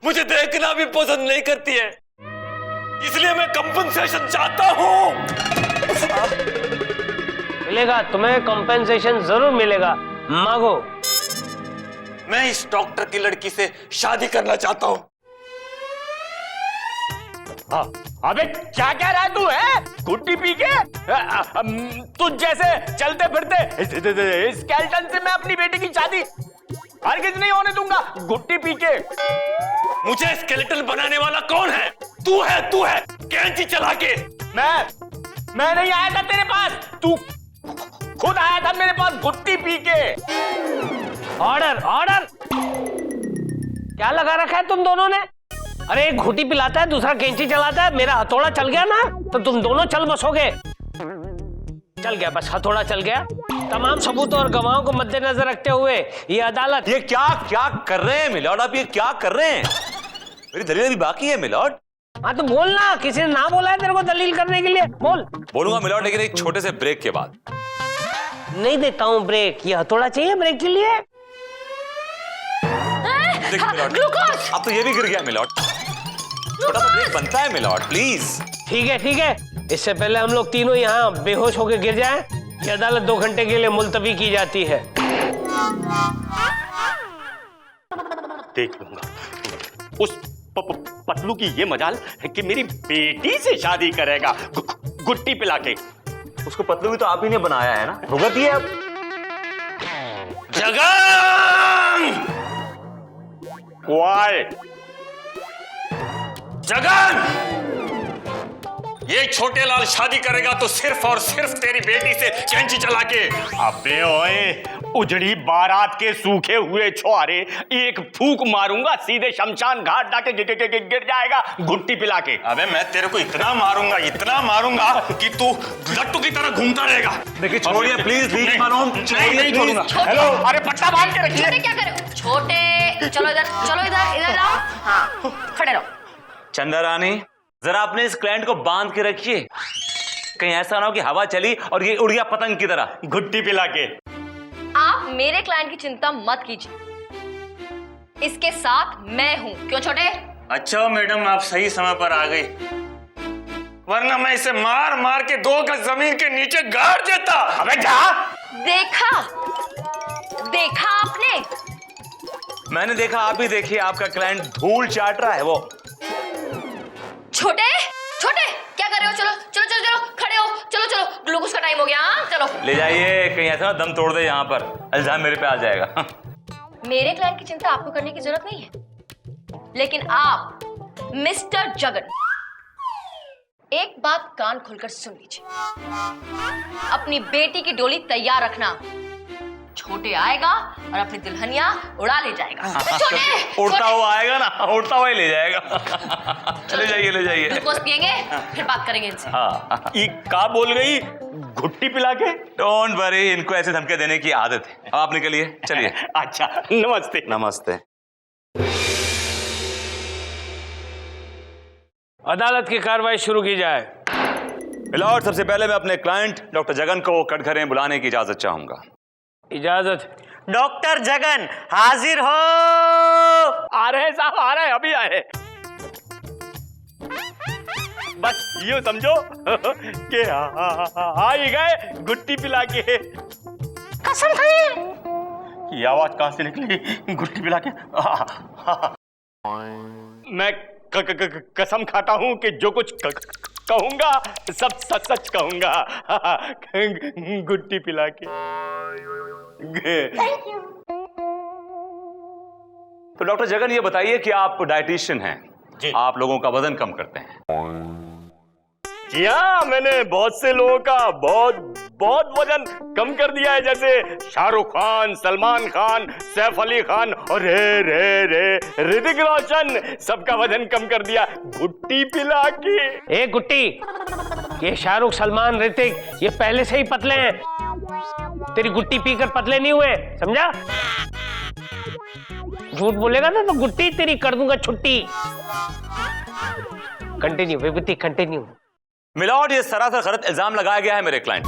मुझे देखना भी पसंद नहीं करती है। इसलिए मैं कंपनसेशन चाहता हूं। मिलेगा तुम्हें, कंपेंसेशन जरूर मिलेगा, मांगो। मैं इस डॉक्टर की लड़की से शादी करना चाहता हूं। अबे क्या कह रहा है तू है? गुट्टी पी के तू जैसे चलते फिरते स्केलेटन से मैं अपनी बेटी की शादी हरगिज नहीं होने दूंगा। गुट्टी पी के मुझे स्केलेटन बनाने वाला कौन है? तू है कैंची चला के। मैं नहीं आया था तेरे पास, तू खुद आया था मेरे पास गुट्टी पी के। ऑर्डर ऑर्डर, क्या लगा रखा है तुम दोनों ने? अरे एक घुटी पिलाता है, दूसरा कैंची चलाता है। मेरा हथौड़ा चल गया ना तो तुम दोनों चल बसोगे। चल गया, बस हथौड़ा चल गया। तमाम सबूतों और गवाहों को मद्देनजर रखते हुए ये अदालत। ये क्या क्या कर रहे हैं मिलॉर्ड? आप ये क्या कर रहे हैं? मेरी दलील अभी बाकी है मिलॉर्ड। हाँ तो बोल ना, किसी ने ना बोला है तेरे को दलील करने के लिए? बोल। बोलूंगा मिलॉर्ड, लेकिन एक छोटे से ब्रेक के बाद। नहीं देता हूँ ब्रेक, ये हथौड़ा चाहिए ब्रेक के लिए। ग्लूकोज। अब तो ये भी गिर गया मिलॉर्ड। छोटा सा ब्रेक बनता है मिलॉर्ड, प्लीज। ठीक है, इससे पहले हम लोग तीनों यहाँ बेहोश होकर गिर जाएं, ये अदालत 2 घंटे के लिए मुलतवी की जाती है। देख लूंगा उस पतलू की ये मजाल कि मेरी बेटी से शादी करेगा गुट्टी पिला के। उसको पतलू भी तो आप ही ने बनाया है ना, भुगत ही है अब। जगन! जगन! ये छोटे लाल शादी करेगा तो सिर्फ और सिर्फ तेरी बेटी से कैंची चला के। अबे ओए, उजड़ी बारात के सूखे हुए छुआरे, एक फूक मारूंगा सीधे शमशान घाट जाके गिर जाएगा गुट्टी पिला के। अबे मैं तेरे को इतना मारूंगा कि तू लट्टू की तरह घूमता रहेगा। देखिए छोड़िए प्लीज, लीव मानो, छोड़िए प्लीज। हेलो, अरे पट्टा बांध के रखिए। छोटे क्या कर रहे हो? छोटे चलो इधर आओ। हाँ खड़े रहो। चंदा रानी, जरा अपने इस क्लाइंट को बांध के रखिए, कहीं ऐसा ना हो कि हवा चली और ये उड़ गया पतंग की तरह गुट्टी पिला के। आप मेरे क्लाइंट की चिंता मत कीजिए, इसके साथ मैं हूं। क्यों छोटे? अच्छा मैडम, आप सही समय पर आ गई, वरना मैं इसे मार मार के 2 गज जमीन के नीचे गाड़ देता। अबे जा। देखा आपने? मैंने देखा, आप ही देखिए, आपका क्लाइंट धूल चाट रहा है वो। छोटे क्या कर रहे हो? चलो खड़े हो, चलो ग्लूकोज का टाइम हो गया। हाँ चलो ले जाइए, कहीं ऐसा ना दम तोड़ दे यहाँ पर, इल्जाम मेरे पे आ जाएगा। मेरे क्लाइंट की चिंता आपको करने की जरूरत नहीं है, लेकिन आप मिस्टर जगन एक बात कान खोलकर सुन लीजिए। अपनी बेटी की डोली तैयार रखना, छोटे आएगा और अपनी दुल्हनिया उड़ा ले जाएगा। उड़ता हुआ आएगा ना, उड़ता हुआ ही ले जाएगा। ले जाइए। ग्लूकोज पिएंगे, फिर बात करेंगे इनसे। हाँ, ये का बोल गई गुट्टी पिला के? डोंट वरी, इनको ऐसे धमके देने की आदत है। आप निकलिए, चलिए। अच्छा, नमस्ते। नमस्ते। अदालत की कार्रवाई शुरू की जाए। मिलॉर्ड, सबसे पहले मैं अपने क्लाइंट डॉक्टर जगन को कटघरे बुलाने की इजाजत चाहूंगा। इजाजत। डॉक्टर जगन हाजिर हो। आ रहे साहब, आ रहे, अभी आए। बस यूं समझो कि आ ही गए गुट्टी पिला के। कसम खाइए। ये आवाज कहां से निकली? गुट्टी पिला के। मैं कसम खाता हूं कि जो कुछ कहूंगा सब सच कहूंगा। गुट्टी पिला के। तो डॉक्टर जगन, ये बताइए कि आप डाइटिशियन हैं, आप लोगों का वजन कम करते हैं। जी हाँ, मैंने बहुत से लोगों का बहुत वजन कम कर दिया है, जैसे शाहरुख खान, सलमान खान, सैफ अली खान और रे ऋतिक रोशन, सबका वजन कम कर दिया गुट्टी पिला के। ए गुट्टी, ये शाहरुख, सलमान, ऋतिक ये पहले से ही पतले हैं, तेरी गुट्टी पीकर पतले नहीं हुए, समझा? झूठ बोलेगा ना तो गुट्टी तेरी कर दूंगा छुट्टी। कंटिन्यू विभूति, कंटिन्यू। मिलॉर्ड, ये सरासर गलत इल्जाम लगाया गया है मेरे क्लाइंट।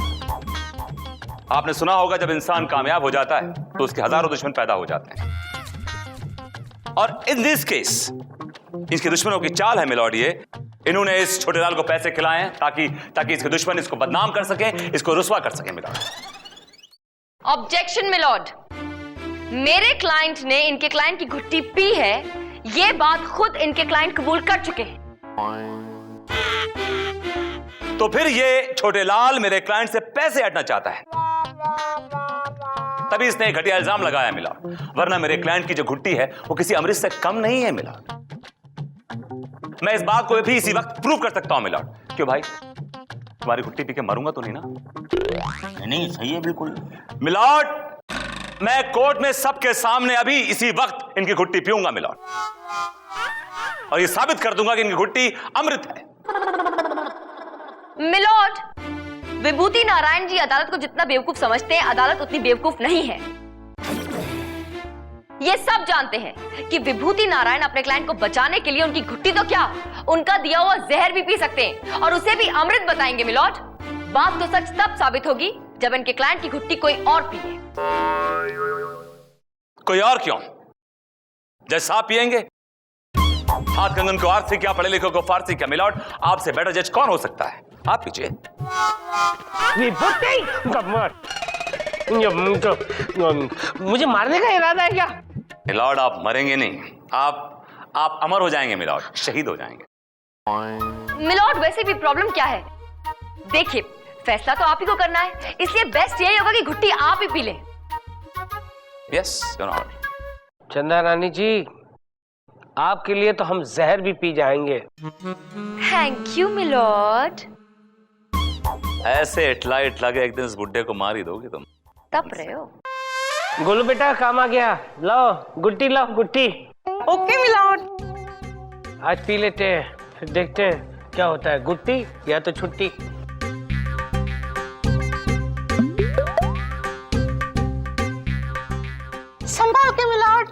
आपने सुना होगा जब इंसान कामयाब हो जाता है तो उसके हजारों दुश्मन पैदा हो जाते हैं, और इन दिस केस इसके दुश्मनों की चाल है मिलॉर्ड ये, इन्होंने इस छोटे लाल को पैसे खिलाए हैं ताकि इसके दुश्मन इसको बदनाम कर सके, इसको रुस्वा कर सके। मिलॉर्ड ऑब्जेक्शन मिलॉर्ड, मेरे क्लाइंट ने इनके क्लाइंट की घुट्टी पी है, ये बात खुद इनके क्लाइंट कबूल कर चुके हैं। तो फिर ये छोटे लाल मेरे क्लाइंट से पैसे हटना चाहता है, तभी इसने घटिया इल्जाम लगाया मिलॉर्ड, वरना मेरे क्लाइंट की जो घुट्टी है वो किसी अमृत से कम नहीं है मिलॉर्ड। मैं इस बात को भी इसी वक्त प्रूव कर सकता हूं मिलॉर्ड। क्यों भाई, तुम्हारी घुट्टी पी के मरूंगा तो नहीं ना? नहीं, सही है बिल्कुल। मिलॉर्ड, मैं कोर्ट में सबके सामने अभी इसी वक्त इनकी घुट्टी पीऊंगा मिलॉर्ड, और ये साबित कर दूंगा कि इनकी घुट्टी अमृत है। मिलॉर्ड, विभूति नारायण जी अदालत को जितना बेवकूफ समझते हैं, अदालत उतनी बेवकूफ नहीं है। ये सब जानते हैं कि विभूति नारायण अपने क्लाइंट को बचाने के लिए उनकी घुट्टी तो क्या, उनका दिया हुआ जहर भी पी सकते हैं और उसे भी अमृत बताएंगे मिलॉर्ड। बात तो सच तब साबित होगी जब इनके क्लाइंट की घुट्टी कोई और पिए। कोई और क्यों? जज साहब पिएंगे? हाथ कंगन को आरसी क्या, पढ़े लिखे को फारसी क्या मिलॉर्ड? आपसे बेटर जज कौन हो सकता है? आप पीछे। मुझे मारने का इरादा है क्या? मिलॉर्ड, आप मरेंगे नहीं, आप अमर हो जाएंगे मिलॉर्ड, शहीद हो जाएंगे। मिलॉर्ड, वैसे भी प्रॉब्लम क्या है? देखिए, फैसला तो आप ही को करना है, इसलिए बेस्ट यही होगा कि घुट्टी आप ही पी लें। Yes your honour. Chanda Rani जी, आपके लिए तो हम जहर भी पी जाएंगे। Thank you milord. ऐसे इटला के एक दिन इस बुड्ढे को मार ही दोगे तुम। तब रहे हो। गोलू बेटा, काम आ गया, लाओ गुट्टी, लाओ गुट्टी। Okay milord. आज पी लेते हैं, फिर देखते हैं क्या होता है, गुट्टी या तो छुट्टी। संभाल के मिलॉर्ड।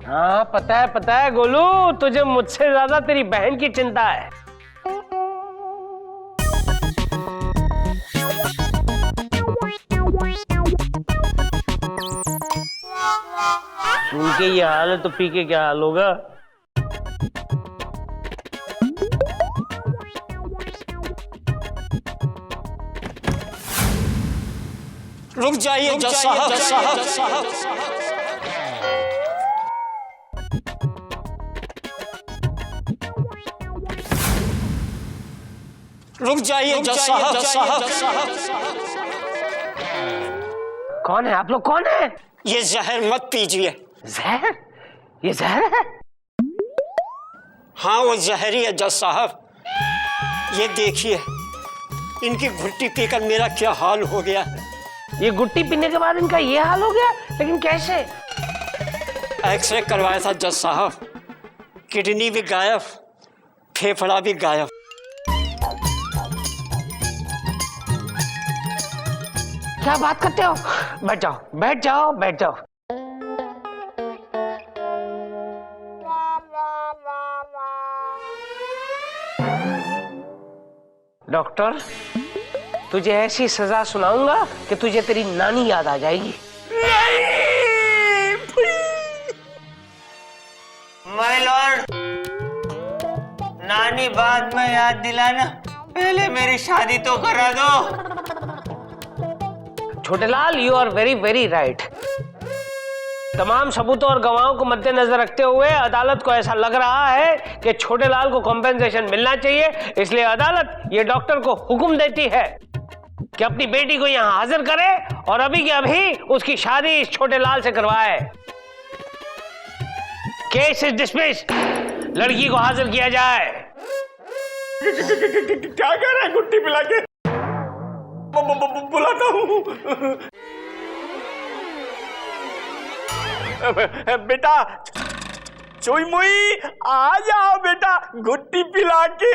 हाँ पता है गोलू, तुझे मुझसे ज्यादा तेरी बहन की चिंता है। सुन के ये हाल है तो पी के क्या हाल होगा? रुक जाइए जज साहब। रुक जाइए जज साहब। कौन है आप लोग, कौन है? ये जहर मत पीजिए। जहर? ये जहर है? हाँ, वो जहरी है जज साहब। ये देखिए, इनकी घुट्टी पीकर मेरा क्या हाल हो गया है। ये गुट्टी पीने के बाद इनका ये हाल हो गया, लेकिन कैसे? एक्सरे करवाया था जज साहब, किडनी भी गायब, फेफड़ा भी गायब। क्या बात करते हो? बैठ जाओ बैठ जाओ बैठ जाओ। डॉक्टर, तुझे ऐसी सजा सुनाऊंगा कि तुझे तेरी नानी याद आ जाएगी। माय लॉर्ड, नानी बाद में याद दिलाना, पहले मेरी शादी तो करा दो। Chhotelal, you are very very right. तमाम सबूतों और गवाहों को मद्देनजर रखते हुए अदालत को ऐसा लग रहा है कि छोटेलाल को कॉम्पेंसेशन मिलना चाहिए, इसलिए अदालत ये डॉक्टर को हुक्म देती है कि अपनी बेटी को यहाँ हाजिर करे और अभी के अभी उसकी शादी इस छोटेलाल से करवाए। Case is dismissed. लड़की को हाजिर किया जाए। क्या कह रहा है गुट्टी पिला के? बुलाता हूँ। बेटा चोई मुई, आ जाओ बेटा गुट्टी पिला के।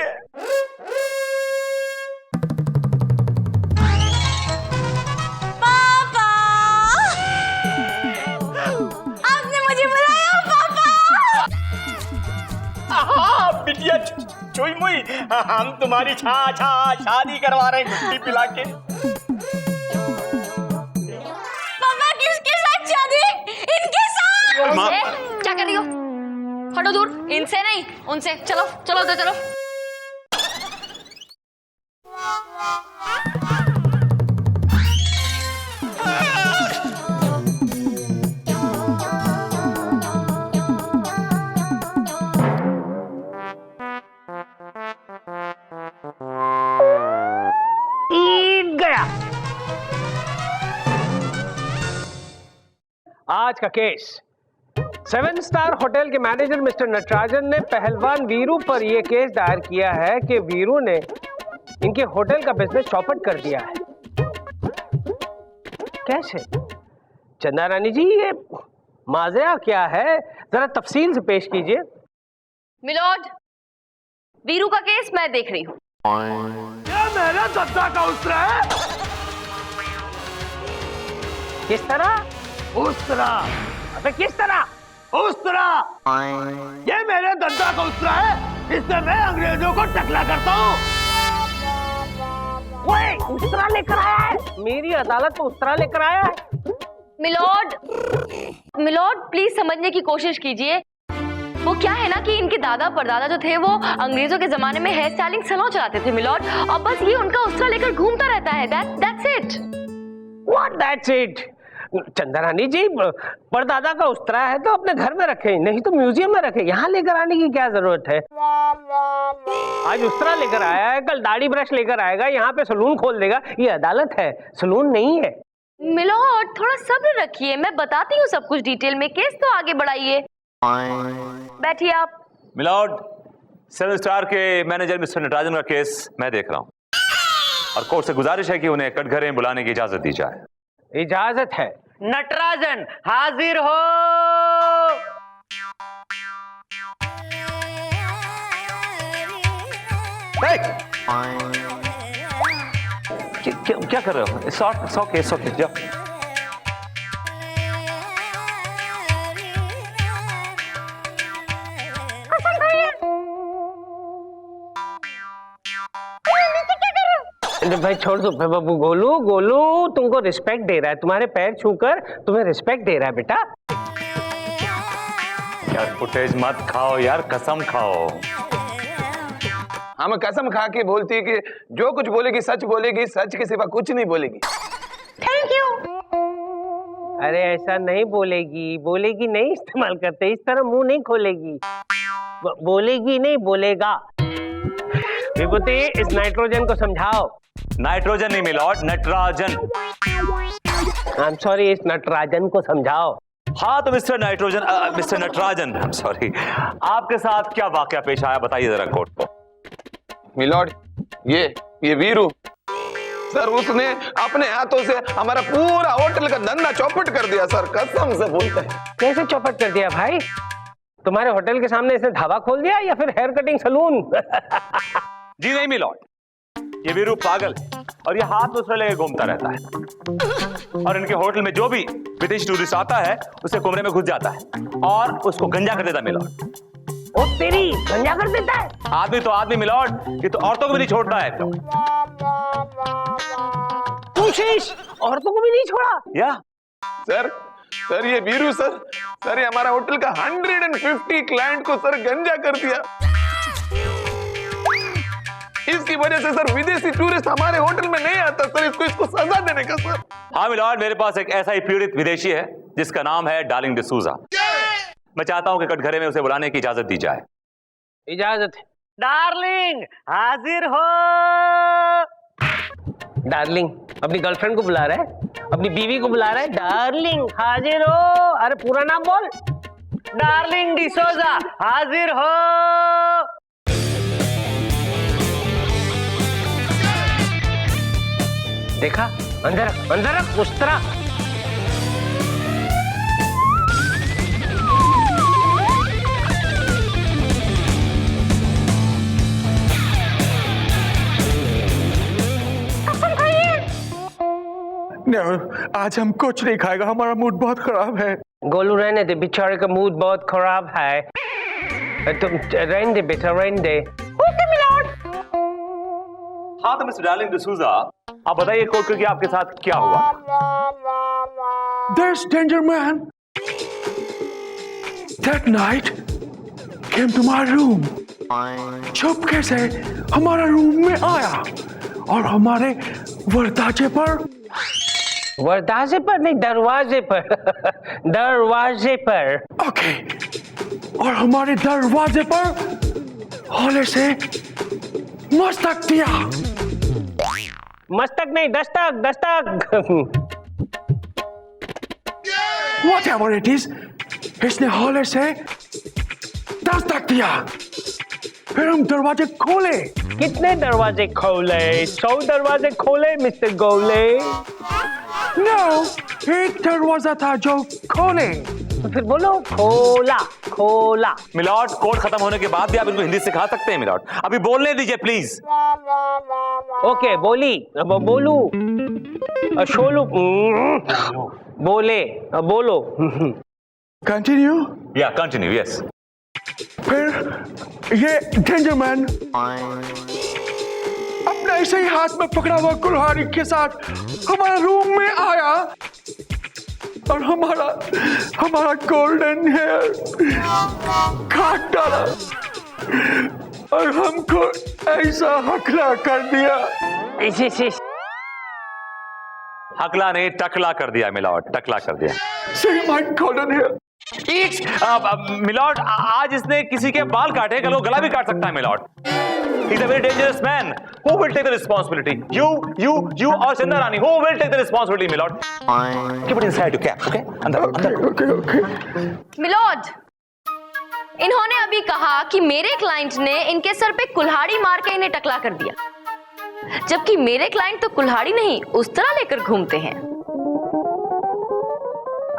पापा, आपने मुझे बुलाया पापा। हाँ बिटिया चोई मुई, हम तुम्हारी शादी करवा रहे हैं गुट्टी पिला के। पापा किसके साथ शादी? इनके साथ। क्या कर रही हो? हटो दूर, इनसे नहीं उनसे। चलो चलो उधर चलो। गया। आज का केस 7 स्टार होटल के मैनेजर मिस्टर नटराजन ने पहलवान वीरू पर यह केस दायर किया है कि वीरू ने इनके होटल का बिजनेस चौपट कर दिया है। कैसे? चंदा रानी जी, ये माजरा क्या है, जरा तफसील से पेश कीजिए। मिलोड, वीरू का केस मैं देख रही हूँ। क्या मेरा दद्दा का उसरा है? किस तरह? उस तरह? अबे किस तरह? उस तरह। ये मेरे दद्दा का उसरा है, इससे मैं अंग्रेजों को टकला करता हूँ। ओए, उसरा लेकर आया है, मेरी अदालत में उसरा लेकर आया है। मिलोड प्लीज समझने की कोशिश कीजिए। वो क्या है ना कि इनके दादा परदादा जो थे वो अंग्रेजों के जमाने में हेयर स्टाइलिंग सैलून चलाते थे मिलोड, और बस ये उनका उसरा लेकर घूमता रहता है। That's it. What that's it? चंदा रानी जी, परदादा का उस्तरा है तो अपने घर में रखें, नहीं तो म्यूजियम में रखें। यहाँ लेकर आने की क्या जरूरत है? आज उस्तरा लेकर आया है, कल दाढ़ी ब्रश लेकर आएगा, यहाँ पे सलून खोल देगा। ये अदालत है, सलून नहीं है। मिलोड थोड़ा सब्र रखिए, मैं बताती हूँ सब कुछ डिटेल में। केस तो आगे बढ़ाइए, बैठिए आप। मिलॉर्ड, 7 स्टार के मैनेजर मिस्टर नटराजन का केस मैं देख रहा हूं और कोर्ट से गुजारिश है कि उन्हें कटघरे बुलाने की इजाजत दी जाए। इजाजत है। नटराजन हाजिर हो। क्या कर रहे हो? सौ केस जाओ। भाई छोड़ दो बाबू। गोलू तुमको रिस्पेक्ट दे रहा है, तुम्हारे पैर छूकर तुम्हें रिस्पेक्ट दे रहा है बेटा। यार फुटेज मत खाओ यार, कसम खाओ। हमें कसम खा के बोलती है कि जो कुछ बोलेगी सच बोलेगी, सच के सिवा कुछ नहीं बोलेगी। Thank you. अरे ऐसा नहीं बोलेगी नहीं इस्तेमाल करते, इस तरह मुंह नहीं खोलेगी। बोलेगी नहीं, बोलेगा। विभूति, इस नाइट्रोजन को समझाओ। नाइट्रोजन नहीं milord, Natarajan. I am sorry, इस नटराजन को समझाओ। हाँ तो mister Natarajan, I am sorry, आपके साथ क्या वाकया पेश आया बताइए जरा कोर्ट को। मिलॉर्ड, ये वीरू सर, उसने अपने हाथों से हमारा पूरा होटल का धंधा चौपट कर दिया सर, कसम से बोलते हैं। कैसे चौपट कर दिया भाई? तुम्हारे होटल के सामने इसने ढाबा खोल दिया या फिर हेयर कटिंग सलून? जी नहीं मिलॉर्ड, ये वीरू पागल है और ये हाथ में उसमें लेके घूमता रहता है और इनके होटल में जो भी विदेशी टूरिस्ट आता है उसे कमरे में घुस जाता है और उसको गंजा कर देता है मिलॉर्ड। ओ तेरी, गंजा कर देता है? आदमी तो आदमी मिलॉर्ड, ये तो औरतों को भी नहीं छोड़ता है। कोशिश औरतों को भी नहीं छोड़ा या सर ये वीरू सर ये हमारा होटल का 150 क्लाइंट को सर गंजा कर दिया। इसकी वजह से सर विदेशी टूरिस्ट हमारे होटल में नहीं आता सर, इसको सजा देने का सर। हाँ मिलॉर्ड, मेरे पास एक ऐसा ही पीड़ित विदेशी है जिसका नाम है डार्लिंग डिसूजा। मैं चाहता हूं कि कटघरे में उसे बुलाने की इजाजत दी जाए। इजाजत है। डार्लिंग हाजिर हो। डार्लिंग अपनी गर्लफ्रेंड को बुला रहा है, अपनी बीवी को बुला रहा है। डार्लिंग हाजिर हो। अरे पूरा नाम बोल। डार्लिंग डिसूजा हाजिर हो। देखा, अंदर रख उस तरह। आज हम कुछ नहीं खाएगा, हमारा मूड बहुत खराब है। गोलू रहने दे, बेचारे का मूड बहुत खराब है। तुम रहने दे बेटा, रहने दे। हाँ तो मिस्टर डार्लिंग डिसूजा, आप बताइए कोर्ट करके आपके साथ क्या हुआ? There's danger man that night came to my room. चुपके से हमारा रूम में आया और हमारे दरवाजे पर नहीं, दरवाजे पर दरवाजे पर। ओके, और हमारे दरवाजे पर हौले से मस्तक दिया। मस्तक नहीं, दस्तक। Whatever it is, इसने हौले से दस्तक दिया। फिर हम दरवाजे खोले। कितने दरवाजे खोले? 100 दरवाजे खोले मिस्टर गोले। No, एक दरवाजा था जो खोले। तो फिर बोलो खोला। मिलॉर्ड, कोर्ट खत्म होने के बाद भी आप इनको हिंदी सिखा सकते हैं मिलॉर्ड। अभी बोलने दीजिए प्लीज। ओके, बोलू शोलू बोलो। कंटिन्यू। या कंटिन्यू, यस। फिर ये डेंजर मैन अपने ऐसे ही हाथ में पकड़ा हुआ कुल्हाड़ी के साथ हमारा रूम में आया और हमारा गोल्डन हेयर काट डाला और हमको ऐसा हकला कर दिया। हकला नहीं, टकला कर दिया मिलॉर्ड, टकला कर दिया। See my golden hair. Milord, आज इसने किसी के बाल काटे, कल वो गला भी काट सकता है milord. He's a very dangerous man. Who will take the responsibility? You or चंदा रानी? Who will take the responsibility, milord? Keep it inside your cap, okay? अंदर। Okay. मिलोड, इन्होंने अभी कहा कि मेरे क्लाइंट ने इनके सर पे कुल्हाड़ी मार के इन्हें टकला कर दिया, जबकि मेरे क्लाइंट तो कुल्हाड़ी नहीं उस तरह लेकर घूमते हैं।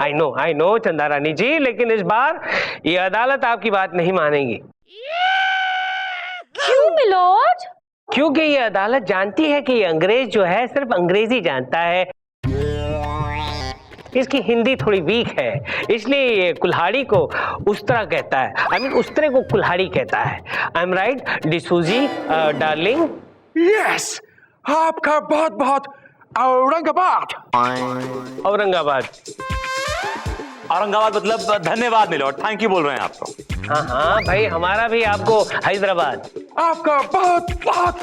आई नो चंदा रानी जी, लेकिन इस बार ये अदालत आपकी बात नहीं मानेगी। क्यों मिलोड? क्योंकि ये अदालत जानती है कि ये अंग्रेज जो है सिर्फ अंग्रेजी जानता है, इसकी हिंदी थोड़ी वीक है, इसलिए ये कुल्हाड़ी को उस तरह कहता है। आई मीन उस तरह को कुल्हाड़ी कहता है। आई एम राइट डिसूजी डार्लिंग? Yes, आपका बहुत बहुत औरंगाबाद मतलब धन्यवाद मिलॉर्ड, थैंक यू बोल रहे हैं आपको। हाँ भाई, हमारा भी आपको हैदराबाद। आपका बहुत बहुत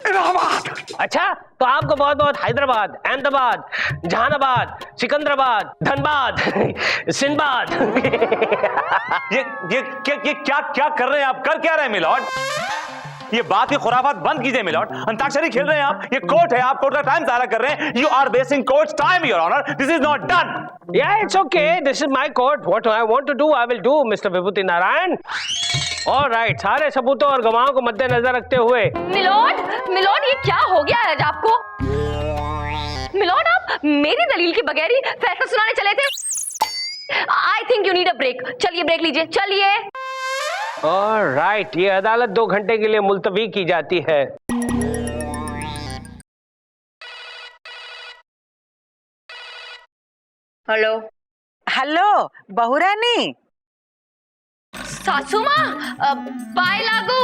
इलाहाबाद। अच्छा, तो आपको बहुत बहुत हैदराबाद, अहमदाबाद, जहानाबाद, सिकंदराबाद, धनबाद, सिंदबाद। ये क्या कर रहे हैं आप? कर क्या रहे हैं मिलॉर्ड? ये बात की खुराफात बंद कीजिए मिलॉर्ड। अंताक्षरी खेल रहे हैं आप। ये कोर्ट है, आप कोर्ट का टाइम ज़ाया कर रहे हैं। You are wasting court time your honour. This is not done. Yeah, it's okay. This is my court. What I want to do, I will do, Mr. Vibhuti Narayan. All right, सारे सबूतों और गवाहों को मद्देनजर रखते हुए। मिलोड, ये क्या हो गया है आपको? मिलोड, आप मेरी दलील के बगैर ही फैसला सुनाने चले थे। I think you need a break. चलिए ब्रेक लीजिए, चलिए। All right, ये अदालत 2 घंटे के लिए मुलतवी की जाती है। हेलो बहुरानी। सासू माँ, बाय लागू।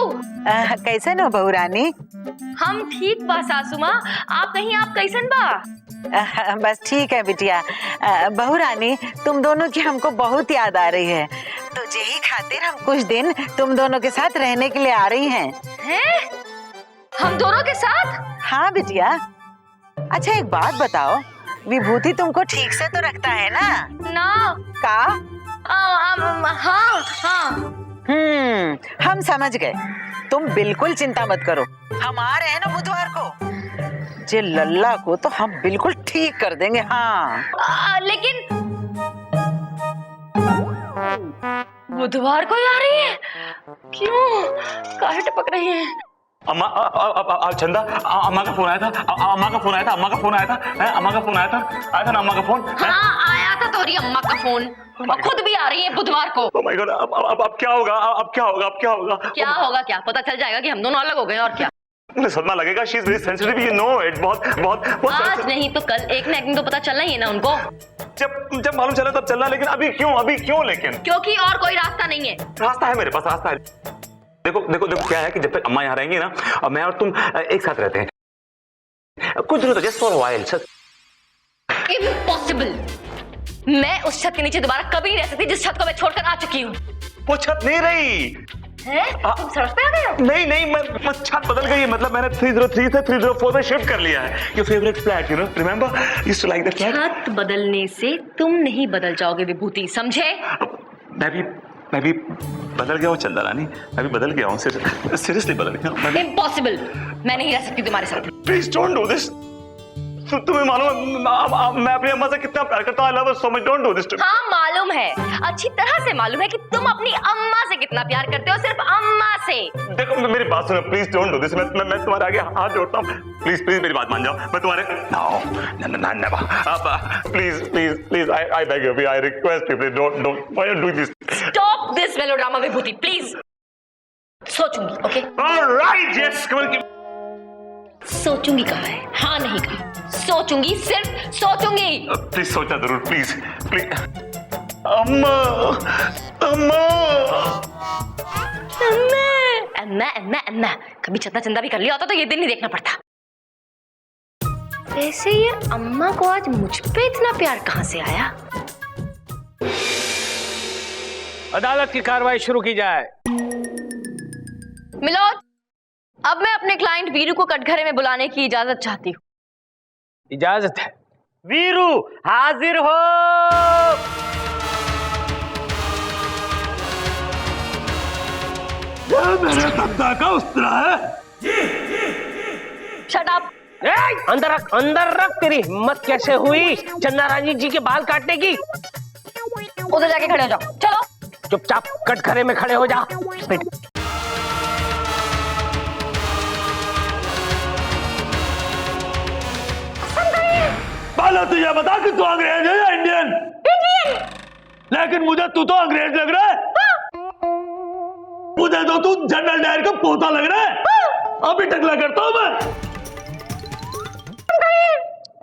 कैसे हो बहुरानी? हम ठीक बा सासू माँ, आप कैसन बा? बस ठीक है बिटिया। बहुरानी, तुम दोनों की हमको बहुत याद आ रही है, तो यही खातिर हम कुछ दिन तुम दोनों के साथ रहने के लिए आ रही हैं। हैं? हम दोनों के साथ? हाँ बिटिया। अच्छा एक बात बताओ, विभूति तुमको ठीक से तो रखता है ना? ना। का? हाँ। हम समझ गए। तुम बिल्कुल चिंता मत करो, हम आ रहे हैं ना बुधवार को। जे लल्ला को तो हम बिल्कुल ठीक कर देंगे। हाँ लेकिन बुधवार को ही आ रही है? क्यों? काहे टपक रही है? अम्मा चंदा, अम्मा का फोन आया था, अम्मा का फोन आया था, अम्मा का फोन आया था, अम्मा का फोन आया था ना अम्मा का फोन। हाँ आया था तोरी अम्मा का फोन, और खुद भी आ रही है बुधवार को। Oh my God, अब क्या होगा, अब क्या होगा, अब क्या होगा? क्या होगा, क्या पता चल जाएगा कि हम दोनों अलग हो गए और क्या। मुझे सदमा लगेगा, she is very sensitive, you know it, बहुत आज नहीं तो कल एक ना एक दिन तो पता चलना ही है ना उनको। जब मालूम चला तब चलना, लेकिन अभी क्यों लेकिन? क्योंकि और कोई रास्ता नहीं है। रास्ता है मेरे पास, रास्ता है। देखो क्या है कि जब तक अम्मा यहाँ रहेंगी ना, और मैं और तुम एक साथ रहते हैं कुछ दिनों तक, जस्ट फॉर व्हाइल। इम्पॉसिबल। मैं उस छत के नीचे दोबारा कभी नहीं रह सकती जिस छत को मैं छोड़कर आ चुकी हूँ। वो छत नहीं रही है? तुम सड़क पे आ गए हो? नहीं, मैं छत बदल गई है, मतलब मैंने 303 से 304 में शिफ्ट कर लिया है। Your favourite flat, you know, remember, used to like that flat. छत बदलने से तुम नहीं बदल जाओगे विभूति, समझे? मैं भी बदल गया हूँ चंदा रानी, मैं भी बदल गया हूँ, सीरियसली बदल गया हूँ। इम्पॉसिबल। मैं नहीं रह सकती तुम्हारे साथ। Please don't do this. तुम्हें मालूम है मैं अपनी अम्मा से कितना प्यार करता हूं, I love her so much, don't do this to me. हाँ मालूम है, अच्छी तरह से मालूम है कि तुम अपनी अम्मा से कितना प्यार करते हो, सिर्फ अम्मा से। देखो मेरी बात सुनो, प्लीज डोंट डू दिस। मैं तुम्हारे आगे हाथ जोड़ता हूँ, प्लीज मेरी बात मान जाओ। मैं तुम्हारे please I beg you, I request you, please don't why you do this. Stop this melodrama Vibhuti, please. सोचूंगी, okay? All right, yes, come on. सोचूंगी कहा है, हाँ नहीं कहा, सोचूंगी, सिर्फ सोचूंगी। प्लीज सोचना जरूर, प्लीज। अम्मा कभी चंदा भी कर लिया होता तो ये दिन नहीं देखना पड़ता। वैसे ये अम्मा को आज मुझ पे इतना प्यार कहाँ से आया? अदालत की कार्रवाई शुरू की जाए। मिलोद, अब मैं अपने क्लाइंट वीरू को कटघरे में बुलाने की इजाजत चाहती हूँ। इजाजत है। वीरू हाजिर हो। मेरे चंदा का उस्तरा है। Shut up. अंदर रख। तेरी हिम्मत कैसे हुई चंदा रानी जी के बाल काटने की? उधर जाके खड़े हो जाओ, चलो। चुपचाप कटघरे में खड़े हो जा। पहले तो ये बता कि तू अंग्रेज है या इंडियन? लेकिन मुझे तू तो अंग्रेज लग रहा है। मुझे तो तू जनरल डायर का पोता लग रहा है। अभी टकला करता हूं मैं।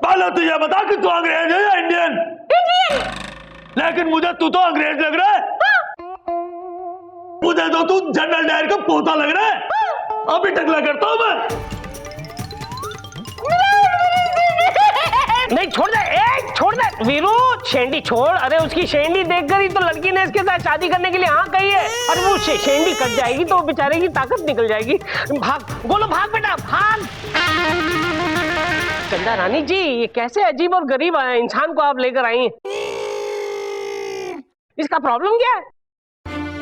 पहले तो ये बता कि तू अंग्रेज है या इंडियन? लेकिन मुझे तू तो अंग्रेज लग रहा है। मुझे तो तू जनरल डायर का पोता लग रहा है। अभी टकला करता हूं मैं। नहीं, छोड़ दे वीरू, शेंडी छोड़। अरे उसकी शेंडी देखकर ही तो लड़की ने इसके साथ शादी करने के लिए हाँ कही है। अरे वो शेंडी कट जाएगी तो बेचारे की ताकत निकल जाएगी। भाग, बोलो भाग बेटा, भाग। चंदा रानी जी, ये कैसे अजीब और गरीब इंसान को आप लेकर आई हैं? इसका प्रॉब्लम क्या है?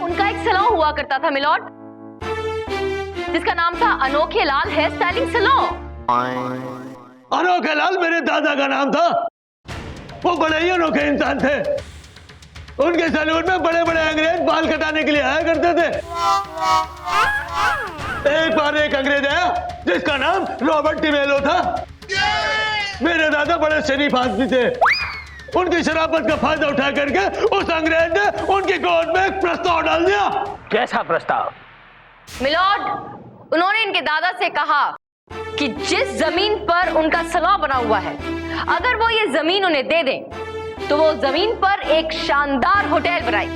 उनका एक सैलून हुआ करता था मिलोड, जिसका नाम था अनोखे लाल हेयर स्टाइलिंग सैलून। अनोखे लाल मेरे दादा का नाम था। वो बड़े ही अनोखे इंसान थे। उनके सैलून में बड़े बड़े अंग्रेज बाल कटाने के लिए आया करते थे। एक बार एक अंग्रेज आया जिसका नाम रॉबर्ट टिमेलो था। मेरे दादा बड़े शरीफ आदमी थे। उनकी शराफत का फायदा उठा करके उस अंग्रेज ने उनकी गोद में एक प्रस्ताव डाल दिया। कैसा प्रस्ताव? मिलोड, उन्होंने इनके दादा से कहा कि जिस जमीन पर उनका सैलून बना हुआ है, अगर वो ये जमीन उन्हें दे दें तो वो जमीन पर एक शानदार होटल बनाए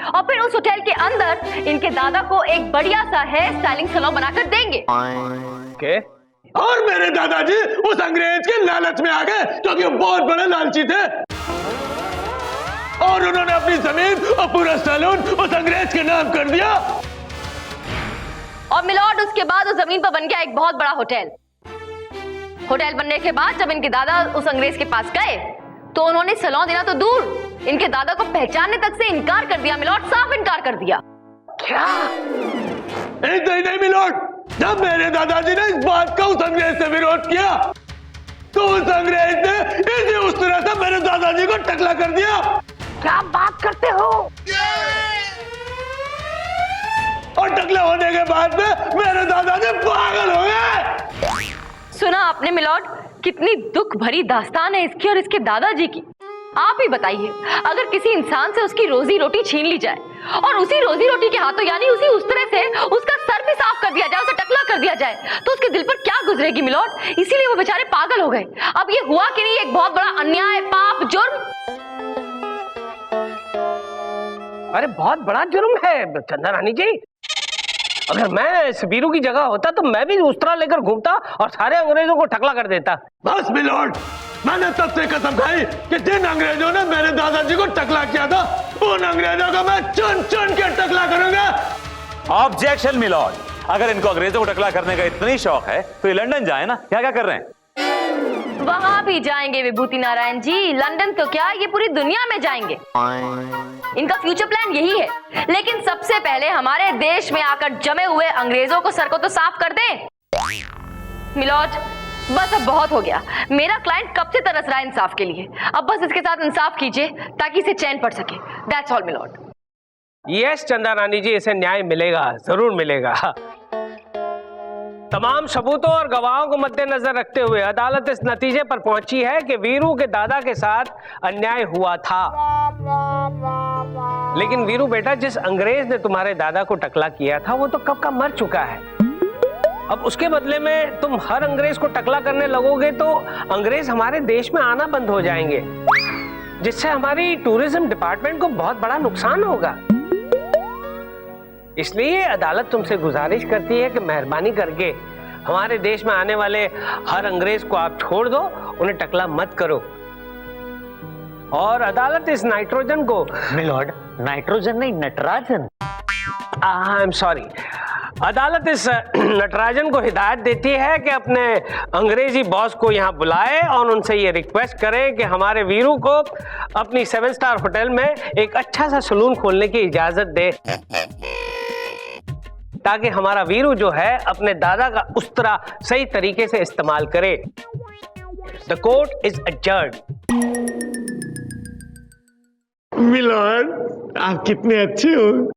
और फिर उस होटल के अंदर इनके दादा को एक बढ़िया सा हेयर स्टाइलिंग सैलून बनाकर देंगे। के? और मेरे दादाजी उस अंग्रेज के लालच में आ गए क्योंकि वो बहुत बड़े लालची थे और उन्होंने अपनी जमीन और पूरा सैलून उस अंग्रेज के नाम कर दिया। और मिलोड, उसके बाद उस जमीन पर बन गया एक बहुत बड़ा होटल। होटल बनने के बाद जब इनके दादा उस अंग्रेज के पास गए तो उन्होंने सैलून देना तो दूर, इनके दादा को पहचानने तक से इनकार कर दिया मिलोड, साफ इनकार कर दिया। क्या? नहीं मिलोड, जब मेरे दादाजी ने इस बात का उस अंग्रेज से विरोध किया तो उस अंग्रेज ने इसी उस तरह से मेरे दादाजी को टकला कर दिया। क्या बात करते हो? और टकला होने के बाद में मेरे दादाजी पागल हो गए। सुना आपने मिलॉर्ड, कितनी दुख भरी दास्तान है इसकी और इसके दादाजी की। आप ही बताइए, अगर किसी इंसान से उसकी रोजी रोटी छीन ली जाए और उसी रोजी रोटी के हाथों यानी उसी उस तरह से उसका सर भी साफ कर दिया जाए, उसे टकला कर दिया जाए, तो उसके दिल पर क्या गुजरेगी मिलॉर्ड। इसीलिए वो बेचारे पागल हो गए। अब ये हुआ कि नहीं एक बहुत बड़ा अन्याय, पाप, जुर्म। अरे बहुत बड़ा जुर्म है चंदा रानी जी। अगर मैं इस वीरू की जगह होता तो मैं भी उस तरह लेकर घूमता और सारे अंग्रेजों को टकला कर देता। बस मिलॉर्ड, मैंने तब से कसम खाई कि जिन अंग्रेजों ने मेरे दादाजी को टकला किया था उन अंग्रेजों को मैं चुन चुन के टकला करूंगा। ऑब्जेक्शन मिलॉर्ड, अगर इनको अंग्रेजों को टकला करने का इतनी शौक है तो ये लंदन जाए ना। क्या क्या कर रहे हैं? वहां भी जाएंगे विभूति नारायण जी। लंदन तो क्या, ये पूरी दुनिया में जाएंगे। इनका फ्यूचर प्लान यही है। लेकिन सबसे पहले हमारे देश में आकर जमे हुए अंग्रेजों को सर को तो साफ कर दें। मिलॉर्ड, बस अब बहुत हो गया। मेरा क्लाइंट कब से तरस रहा है इंसाफ के लिए। अब बस इसके साथ इंसाफ कीजिए ताकि इसे चैन पड़ सके। That's all milord. यस चंदा रानी जी, इसे न्याय मिलेगा, जरूर मिलेगा। तमाम सबूतों और गवाहों को मद्देनजर रखते हुए अदालत इस नतीजे पर पहुंची है कि वीरू के दादा के साथ अन्याय हुआ था। लेकिन वीरू बेटा, जिस अंग्रेज ने तुम्हारे दादा को टकला किया था वो तो कब का मर चुका है। अब उसके बदले में तुम हर अंग्रेज को टकला करने लगोगे तो अंग्रेज हमारे देश में आना बंद हो जाएंगे, जिससे हमारी टूरिज्म डिपार्टमेंट को बहुत बड़ा नुकसान होगा। इसलिए अदालत तुमसे गुजारिश करती है कि मेहरबानी करके हमारे देश में आने वाले हर अंग्रेज को आप छोड़ दो, उन्हें टकला मत करो। और अदालत इस नाइट्रोजन को, मिलॉर्ड, नाइट्रोजन नहीं, नटराजन। आई एम सॉरी, अदालत इस नटराजन को हिदायत देती है कि अपने अंग्रेजी बॉस को यहाँ बुलाए और उनसे ये रिक्वेस्ट करे कि हमारे वीरू को अपनी 7 स्टार होटल में एक अच्छा सा सलून खोलने की इजाजत दे, ताकि हमारा वीरू जो है अपने दादा का उस्तरा सही तरीके से इस्तेमाल करे। The court is adjourned. Milord, आप कितने अच्छे हो,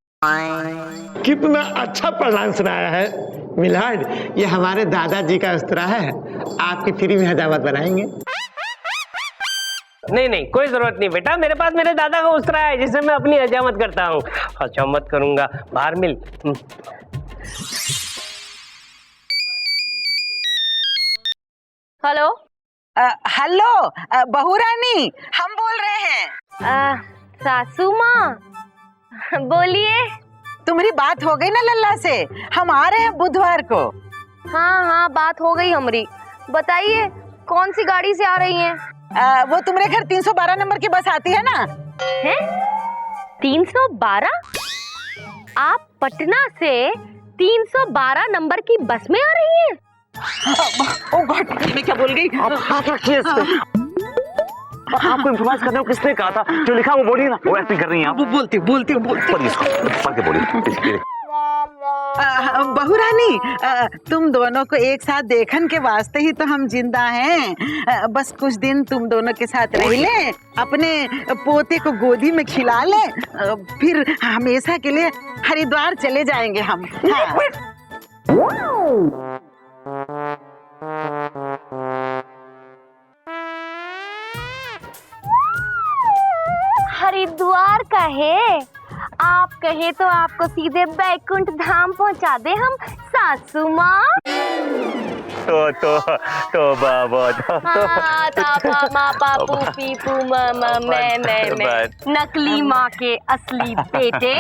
कितना अच्छा प्रणाम सुनाया है। मिलॉर्ड, ये हमारे दादाजी का उस्तरा है, आपकी फ्री में हजामत बनाएंगे। नहीं नहीं, कोई जरूरत नहीं बेटा, मेरे पास मेरे दादा का उस्तरा है जिसे मैं अपनी हजामत करता हूँ। हजामत करूंगा, बाहर मिल। हेलो। हेलो बहू रानी, हम बोल रहे हैं। सासू माँ, बोलिए। तुम्हारी बात हो गई ना लल्ला से? हम आ रहे हैं बुधवार को। हाँ हाँ, बात हो गई हमारी। बताइए कौन सी गाड़ी से आ रही हैं? वो तुम्हारे घर 312 नंबर की बस आती है ना? हैं? 312? आप पटना से 312 नंबर की बस में आ रही हैं? ओ गॉड, मैं क्या बोल गई? आप हाथ रखिए इस पे। आपको इन्फॉर्माइज करने को किसने कहा था? जो लिखा वो बोलिए ना। वो एक्टिंग कर रही हैं आप। बोलती पढ़ के बोलिए। बहू रानी, तुम दोनों को एक साथ देखने के वास्ते ही तो हम जिंदा हैं। बस कुछ दिन तुम दोनों के साथ रह ले, अपने पोते को गोदी में खिला ले, फिर हमेशा के लिए हरिद्वार चले जाएंगे हम। हाँ। हरिद्वार का है? आप कहे तो आपको सीधे बैकुंठ धाम पहुंचा दे हम, सासू माँ। तो बाबा मैं नकली माँ के असली बेटे।